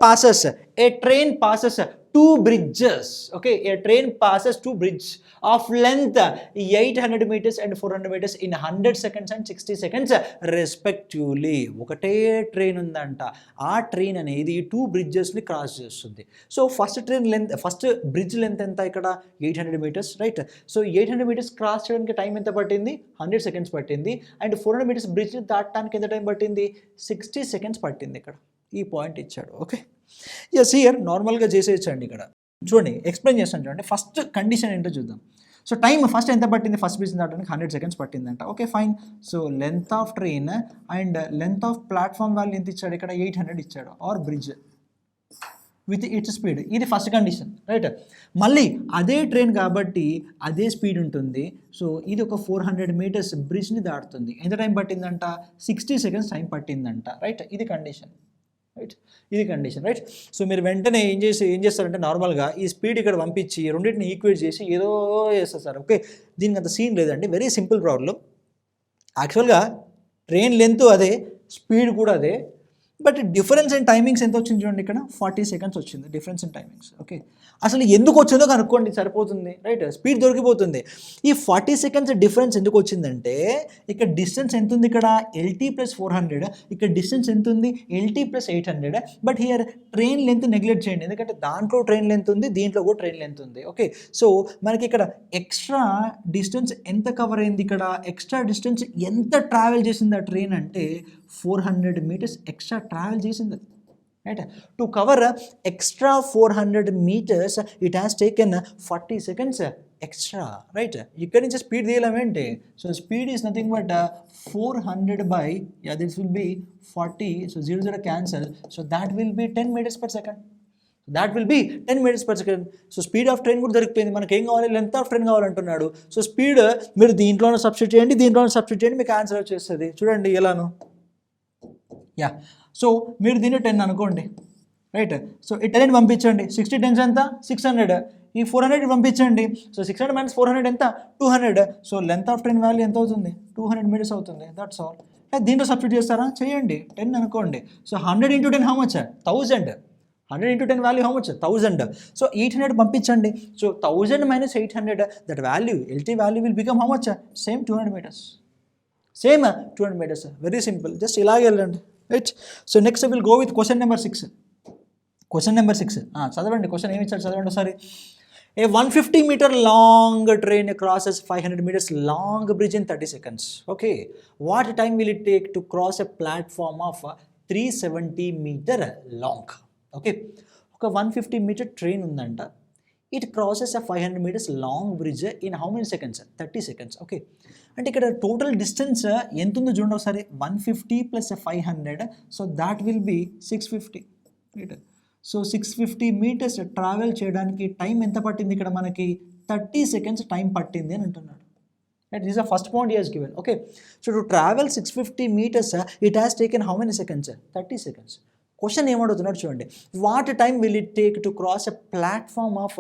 passes 2 bridges. Okay, a train passes 2 bridges of length 800 meters and 400 meters in 100 seconds and 60 seconds respectively. ఒకటే train ఉందంట. ఆ train అనేది 2 bridgesని cross చేస్తుంది. So first bridge length ఎంత ఇక్కడ? 800 meters, right? So 800 meters cross చేయడానికి time ఎంత పట్టింది? 100 seconds పట్టింది. అండ్ 400 meters బ్రిడ్జ్ దాటడానికి ఎంత టైం పట్టింది? 60 seconds పట్టింది. ఇక్కడ ఈ పాయింట్ ఇచ్చాడు. ఓకే, హియర్ నార్మల్గా చేసేయచ్చండి. ఇక్కడ చూడండి, ఎక్స్ప్లెయిన్ చేస్తాను చూడండి. ఫస్ట్ కండిషన్ ఏంటో చూద్దాం. సో టైం ఫస్ట్ ఎంత పట్టింది? ఫస్ట్ బ్రిడ్జ్ దాటడానికి 100 seconds పట్టిందంట. Okay, fine. So length of train and length of platform value ఎంత ఇచ్చాడు ఇక్కడ? 800 ఇచ్చాడు. Or bridge with its speed. ఇది ఫస్ట్ కండిషన్, రైట్? మళ్ళీ అదే ట్రైన్ కాబట్టి అదే స్పీడ్ ఉంటుంది. సో ఇది ఒక 400 meters బ్రిడ్జ్ని దాటుతుంది. ఎంత టైం పట్టిందంట? 60 seconds టైం పట్టిందంట, రైట్? ఇది కండిషన్, రైట్? ఇది కండిషన్, రైట్? సో మీరు వెంటనే ఏం చేస్తారంటే నార్మల్గా ఈ స్పీడ్ ఇక్కడ పంపించి రెండింటిని ఈక్వేట్ చేసి ఏదో చేస్తారు సార్. ఓకే, దీనికి అంత సీన్ లేదండి. Very simple problem. యాక్చువల్గా ట్రైన్ లెంత్ అదే, స్పీడ్ కూడా అదే. బట్ డిఫరెన్స్ ఇన్ టైమింగ్స్ ఎంత వచ్చింది చూడండి, ఇక్కడ 40 సెకండ్స్ వచ్చింది డిఫరెన్స్ ఇన్ టైమింగ్స్. ఓకే, అసలు ఎందుకు వచ్చిందో కనుక్కోండి సరిపోతుంది, రైట్? స్పీడ్ దొరికిపోతుంది. ఈ 40 సెకండ్స్ డిఫరెన్స్ ఎందుకు వచ్చిందంటే ఇక్కడ డిస్టెన్స్ ఎంత ఉంది, ఇక్కడ LT + 400, ఇక్కడ డిస్టెన్స్ ఎంత ఉంది, LT + 800. But here train length neglect చేయండి, ఎందుకంటే దాంట్లో ట్రైన్ లెంత్ ఉంది, దీంట్లో కూడా ట్రైన్ లెంత్ ఉంది. ఓకే, సో మనకి ఇక్కడ ఎక్స్ట్రా డిస్టెన్స్ ఎంత కవర్ అయింది, ఇక్కడ ఎక్స్ట్రా డిస్టెన్స్ ఎంత ట్రావెల్ చేసింది ఆ ట్రైన్ అంటే 400 meters ఎక్స్ట్రా ట్రావెల్ చేసింది, right? To cover extra 400 meters it has taken 40 seconds extra, right? ఇక్కడి నుంచి స్పీడ్ తీయలేమేంటి? So speed is nothing but 400 by, this will be 40, so 0 cancel, so that will be 10 meters per second. That will be 10 meters per second. So speed of train కూడా దొరికిపోయింది. మనకి ఏం కావాలి, length of train కావాలంటున్నాడు. So speed మీరు దీంట్లోనే substitute చేయండి, దీంట్లోనే సబ్స్టిట్యూట్ చేయండి, మీకు ఆన్సర్ వచ్చేస్తుంది. చూడండి ఎలాను, సో మీరు దీన్ని 10 అనుకోండి, రైట్? సో ఈ 10 పంపించండి, 60 10s ఎంత, 600. ఈ 400 పంపించండి, సో 600 - 400 ఎంత, 200. So length of train value ఎంత అవుతుంది, 200 meters అవుతుంది. That's all. దీంట్లో సబ్స్టిట్యూట్ చేస్తారా, చేయండి. 10 అనుకోండి, so 100 × 10 how much, 1000. 100 × 10 value how much, 1000. So 800 పంపించండి, so 1000 - 800, that value LT value will become how much, same 200 meters. Same 200 meters. Very simple, just ఇలాగే వెళ్ళండి, right? So next will go with question number 6. Question number 6 చదవండి. Question ఏమి ఇచ్చారు చదవండి ఒకసారి. ఏ 150 meter long train crosses 500 meters long bridge in 30 seconds. Okay, what time will it take to cross a platform of 370 meter long? Okay, ఒక 150 meter train ఉందంట, it crosses a 500 meters long bridge in how many seconds, 30 seconds. Okay, అంటే ఇక్కడ total distance ఎంత ఉందో చూడండి ఒకసారి, 150 + 500, so that will B 650, right? So 650 meters travel చేయడానికి time ఎంత పట్టింది, ఇక్కడ మనకి 30 seconds టైం పట్టింది అని అంటున్నాడు, right? This is the first point he has given. Okay, so to travel 650 meters it has taken how many seconds, 30 seconds. Question ఏమడుగుతున్నాడు చూడండి, what time will it take to cross a platform of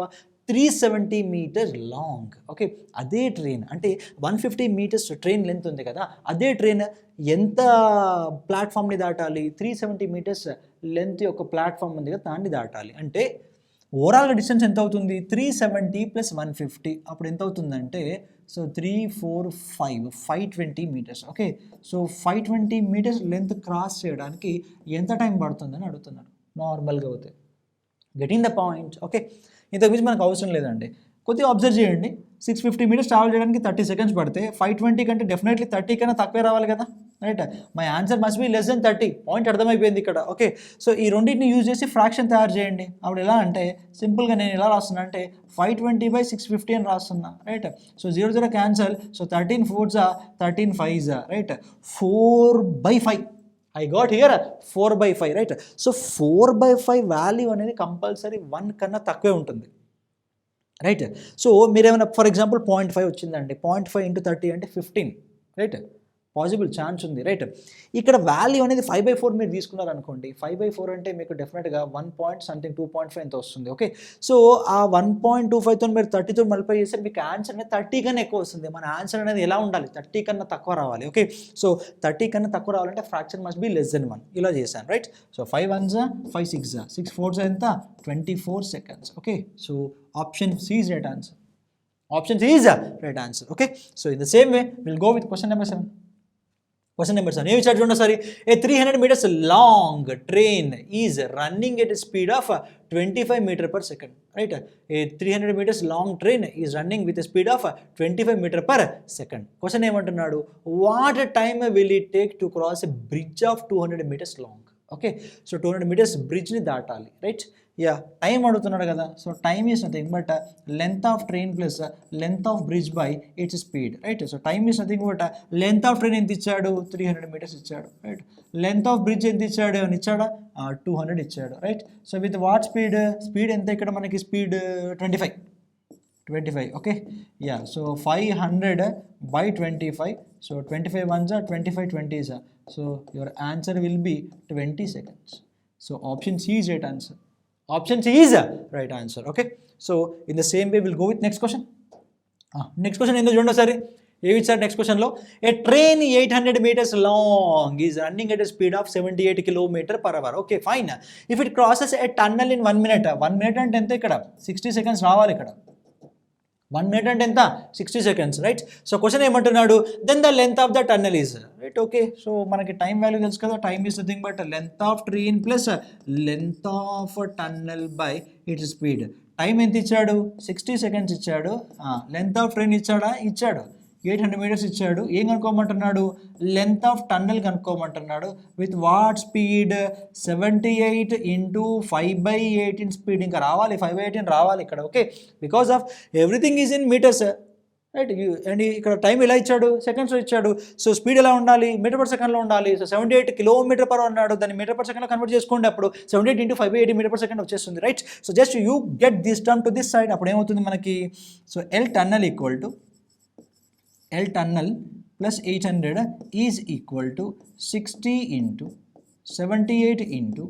370 meters long? Okay, అదే train అంటే 150 meters train length ఉంది కదా, అదే train ఎంత ప్లాట్ఫామ్ని దాటాలి, 370 meters length యొక్క ప్లాట్ఫామ్ ఉంది కదా, దాన్ని దాటాలి. అంటే ఓవరాల్గా డిస్టెన్స్ ఎంత అవుతుంది, 370 + 150, అప్పుడు ఎంత అవుతుందంటే, so 3 4 5 520 meters. Okay, so 520 meters length cross చేయడానికి ఎంత టైం పడుతుందని అడుగుతున్నాడు. నార్మల్గా అవుతాయి, గెటింగ్ ద పాయింట్. ఓకే, ఇంతకుమించి మనకు అవసరం లేదండి. కొద్దిగా అబ్జర్వ్ చేయండి, 650 meters ట్రావెల్ చేయడానికి 30 seconds పడితే 520 కంటే డెఫినెట్లీ 30 కన్నా తక్కువే రావాలి కదా, right? My answer must be less than 30. Point అర్థమైపోయింది ఇక్కడ. ఓకే, సో ఈ రెండింటిని యూజ్ చేసి ఫ్రాక్షన్ తయారు చేయండి. అప్పుడు ఎలా అంటే సింపుల్గా నేను ఎలా రాస్తున్నా అంటే 520/650 అని రాస్తున్నా, right? So 0 cancel, so 13 4s 13 5s, right? 4/5 I got here 4/5, right? So 4/5 value అనేది కంపల్సరీ 1 కన్నా తక్కువే ఉంటుంది, రైట్? సో మీరేమైనా ఫర్ ఎగ్జాంపుల్ 0.5 వచ్చిందండి, 0.5 × 30 అంటే 15, రైట్? పాసిబుల్ ఛాన్స్ ఉంది, రైట్? ఇక్కడ వాల్యూ అనేది 5/4 మీరు తీసుకున్నారనుకోండి, 5/4 అంటే మీకు డెఫినెట్గా 1.2.5 ఎంత వస్తుంది. ఓకే, సో ఆ 1.25తో మీరు 30తో మల్టిప్లై చేస్తే మీకు ఆన్సర్ అనేది 30 కన్నా ఎక్కువ వస్తుంది. మన ఆన్సర్ అనేది ఎలా ఉండాలి, 30 కన్నా తక్కువ రావాలి. ఓకే, సో 30 కన్నా తక్కువ రావాలంటే fraction must be less than 1. ఇలా చేశాను, right? So 5 1s 5 6s 6 4s ఎంత, 24 seconds. Okay, so option C is right answer. Option C is right answer. Okay, so in the same way we'll go with question number 7. Question number 7 ఏమి ఇచ్చాడు చూడండి ఒకసారి. A 300 meters long train is running at speed of 25 meters per second, right? A 300 meters long train is running with speed of 25 meters per second. Question ఏమంటున్నాడు, what time will it take to cross a bridge of 200 meters long? Okay, so 200 meters బ్రిడ్జ్ని దాటాలి, రైట్? Yeah, time అడుగుతున్నాడు కదా, so time is nothing but length of train plus length of bridge by its speed, right? So time is nothing but length of train ఎంత ఇచ్చాడు, 300 meters ఇచ్చాడు, right? Length of bridge ఎంత ఇచ్చాడు, ఏమైనా ఇచ్చాడా, 200 ఇచ్చాడు, right? So with what speed, speed ఎంత ఇక్కడ మనకి, speed 25. Okay, yeah, so 500/25, so 25 1s 25 20s, so your answer will be 20 seconds. So option C is right answer. Option C is right answer. Okay, so in the same way we'll go with next question. Next question ఏందో చూడండి ఒకసారి. ఏమి ఇచ్చారు next క్వశ్చన్లో? A train 800 meters long is running at a speed of 78 km/h. Okay fine. If it crosses a tunnel in 1 minute. 1 minute అంటే ఎంత? ఇక్కడ 60 seconds రావాలి. ఇక్కడ 1 minute అంటే ఎంత? 60 seconds, రైట్? సో క్వశ్చన్ ఏమంటున్నాడు? Then the length of the tunnel is, right? Okay, so మనకి time value తెలుసు కదా, time is nothing but length of train plus length of tunnel by its speed. Time ఎంత ఇచ్చాడు? 60 seconds ఇచ్చాడు. Length of train ఇచ్చాడా? ఇచ్చాడు. 800 meters ఇచ్చాడు. ఏం కనుక్కోమంటున్నాడు? లెంత్ ఆఫ్ టన్నల్ కనుక్కోమంటున్నాడు. With what speed? 78 into 5/18 speed. ఇంకా రావాలి, 5/18 రావాలి ఇక్కడ. Okay, because of everything is in meters, right? And ఇక్కడ టైం ఎలా ఇచ్చాడు? సెకండ్స్లో ఇచ్చాడు. సో స్పీడ్ ఎలా ఉండాలి? మీటర్ పర్ సెకండ్లో ఉండాలి. సో 78 km/h అన్నాడు, దాన్ని మీటర్ పర్ సెకండ్లో కన్వర్ట్ చేసుకోండి. అప్పుడు 78 into 5/18 మీటర్ పర్ సెకండ్ వచ్చేస్తుంది, right? So just you get this term two this side. అప్పుడు ఏమవుతుంది మనకి? So L tunnel equal to L tunnel plus 800 is equal to 60 into 78 into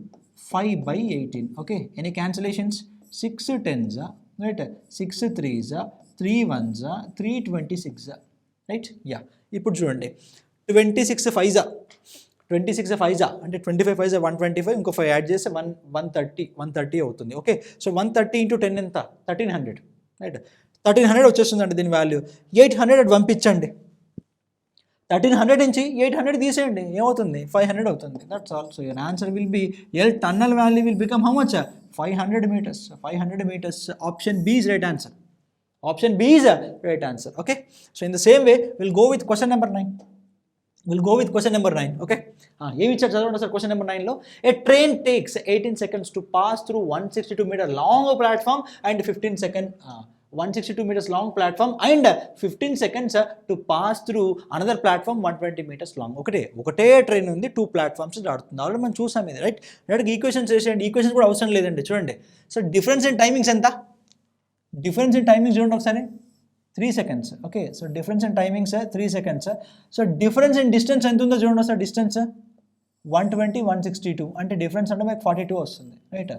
5/18. Okay, any cancellations? 6 tens, right? 6 threes, 3 ones, 326, right? Yeah. ఇప్పుడు చూడండి, 26 5s, 26 5s అంటే 25 5s 125, ఇంకో 5 add చేస్తే 130 అవుతుంది. Okay, so 130 into 10 ఎంత? 1300, రైట్? 1300 వచ్చేస్తుందండి దీని వాల్యూ. 800 అటు పంపించండి. 1300 నుంచి 800 తీసేయండి, ఏమవుతుంది? 500 అవుతుంది. That's all. So your answer will be L tunnel value will become how much? 500 meters. 500 meters. Option B is right answer. Option B is right answer. Okay. So in the same way, we'll go with question number 9. Okay. ఏమి ఇచ్చారు చదవండి sir. Question number 9లో a train takes 18 seconds to pass through 162 meter long platform and 162 meters long platform and 15 seconds to pass through another platform 120 meters long. ఒకటే train ఉంది, 2 platforms దాడుతుంది. Already మనం చూసాం ఇది, right? Direct equations చేసేయండి. Equations కూడా అవసరం లేదండి. చూడండి, సో డిఫరెన్స్ ఇన్ టైమింగ్స్ ఎంత? డిఫరెన్స్ ఇన్ టైమింగ్స్ చూడండి ఒకసారి. 3 seconds. Okay, so difference in timings 3 seconds. So difference in distance ఎంత ఉందో చూడండి సార్. డిస్టెన్స్ 120 162 అంటే డిఫరెన్స్ అంటే మనకి 42 వస్తుంది, రైట్?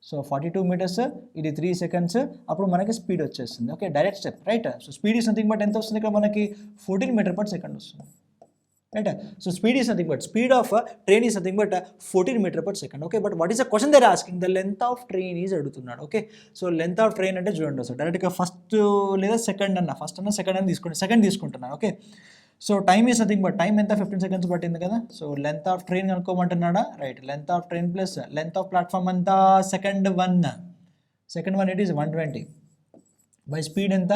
సో 42 meters, ఇది 3 seconds, అప్పుడు మనకి స్పీడ్ వచ్చేస్తుంది. Okay, direct step, right? So speed is nothing but ఎంత వస్తుంది ఇక్కడ మనకి? 14 meter per second వస్తుంది, right? So speed is nothing but, speed of train is nothing but 14 meter per second. Okay, but what is the question they're asking? The length of train is అడుగుతున్నాడు. Okay, so length of train అంటే చూడండి sir, డైరెక్ట్గా first లేదా second అన్న, first అన్న second అని తీసుకోండి. Second తీసుకుంటున్నాను. Okay, so time is nothing but, time ఎంత? 15 seconds పట్టింది కదా. సో లెంత్ ఆఫ్ ట్రైన్ కనుక్కోమంటున్నాడా, right? Length of train plus length of platform అంతా second one it is 120 by speed ఎంత?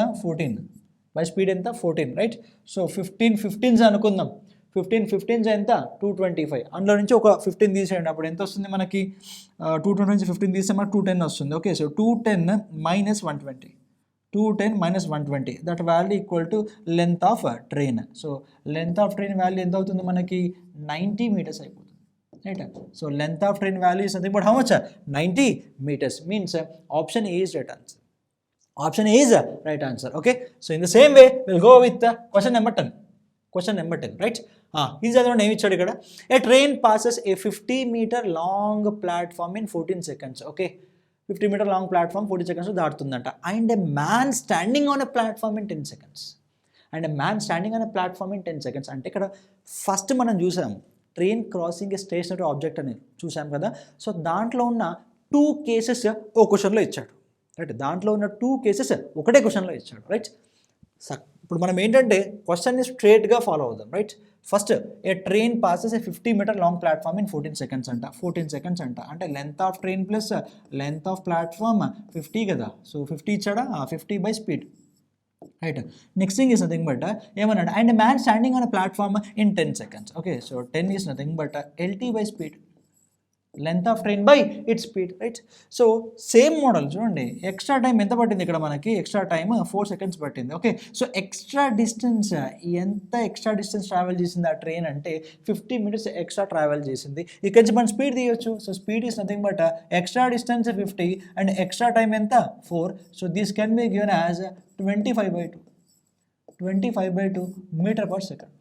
14, రైట్? సో 15 అనుకుందాం. 15 ఎంత? 225. అందులో నుంచి ఒక 15 తీసేయండి, అప్పుడు ఎంత వస్తుంది మనకి? 220 నుంచి 15 తీస్తే మనకు 210 వస్తుంది. Okay, so 210 minus 120. 210 minus 120, that value equal to length of train. So length of train value ఎంత అవుతుంది మనకి? 90 meters అయిపోతుంది, right? So length of train value is nothing but how much? 90 meters. Means option A is right answer. Option A is right answer. Okay, so in the same way will go with question number 10. Right? ఇది చదవండి, ఏమి ఇచ్చాడు ఇక్కడ? A train passes a 50 meter long platform in 14 seconds. Okay, 50 meter long platform 40 seconds దాటుతుందంట. And a man standing on a platform in 10 seconds. అంటే ఇక్కడ first మనం చూసాం train crossing a stationary object అని చూసాం కదా. సో దాంట్లో ఉన్న 2 cases ఓ క్వశ్చన్లో ఇచ్చాడు, రైట్? దాంట్లో ఉన్న 2 cases ఒకటే క్వశ్చన్లో ఇచ్చాడు, రైట్? ఇప్పుడు మనం ఏంటంటే క్వశ్చన్ని స్ట్రేట్గా ఫాలో అవుదాం, right? First a train passes a 50 meter long platform in 14 seconds అంట. 14 seconds అంట అంటే length of train plus length of platform 50 కదా. సో 50 ఇచ్చాడా? 50 by speed, right? Next thing is nothing but ఏమన్నాడు? And man standing on a platform in 10 seconds. Okay, so 10 is nothing but LT by speed, length of train by it speed, right? So same model చూడండి. Extra time ఎంత పట్టింది ఇక్కడ మనకి? Extra time 4 seconds పట్టింది. Okay, so extra distance travel చేసింది ఆ train అంటే 50 minutes extra travel చేసింది. ఇక్కడి నుంచి మనం స్పీడ్ తీయొచ్చు. So speed is nothing but extra distance 50 and extra time ఎంత? 4. So this can be given as 25/2 meter per second.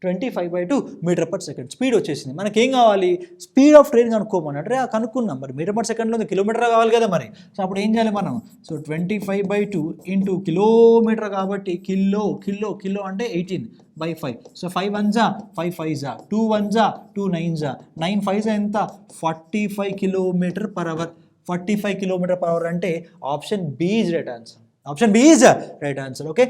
25/2 meter per second speed వచ్చేసింది. మనకేం కావాలి, స్పీడ్ ఆఫ్ ట్రైన్ కనుక్కోమన్నట్టు కనుక్కున్నాం. మరి మీటర్ పర్ సెకండ్లో కిలోమీటర్ కావాలి కదా మరి. సో అప్పుడు ఏం చేయాలి మనం, సో 25/2 ఇంటూ కిలోమీటర్ కాబట్టి కిలో అంటే 18/5. So 5 1s 5 5s 2 1s 2 9s 9 5s ఎంత 45 km/h. 45 km/h అంటే option B is right answer. Okay.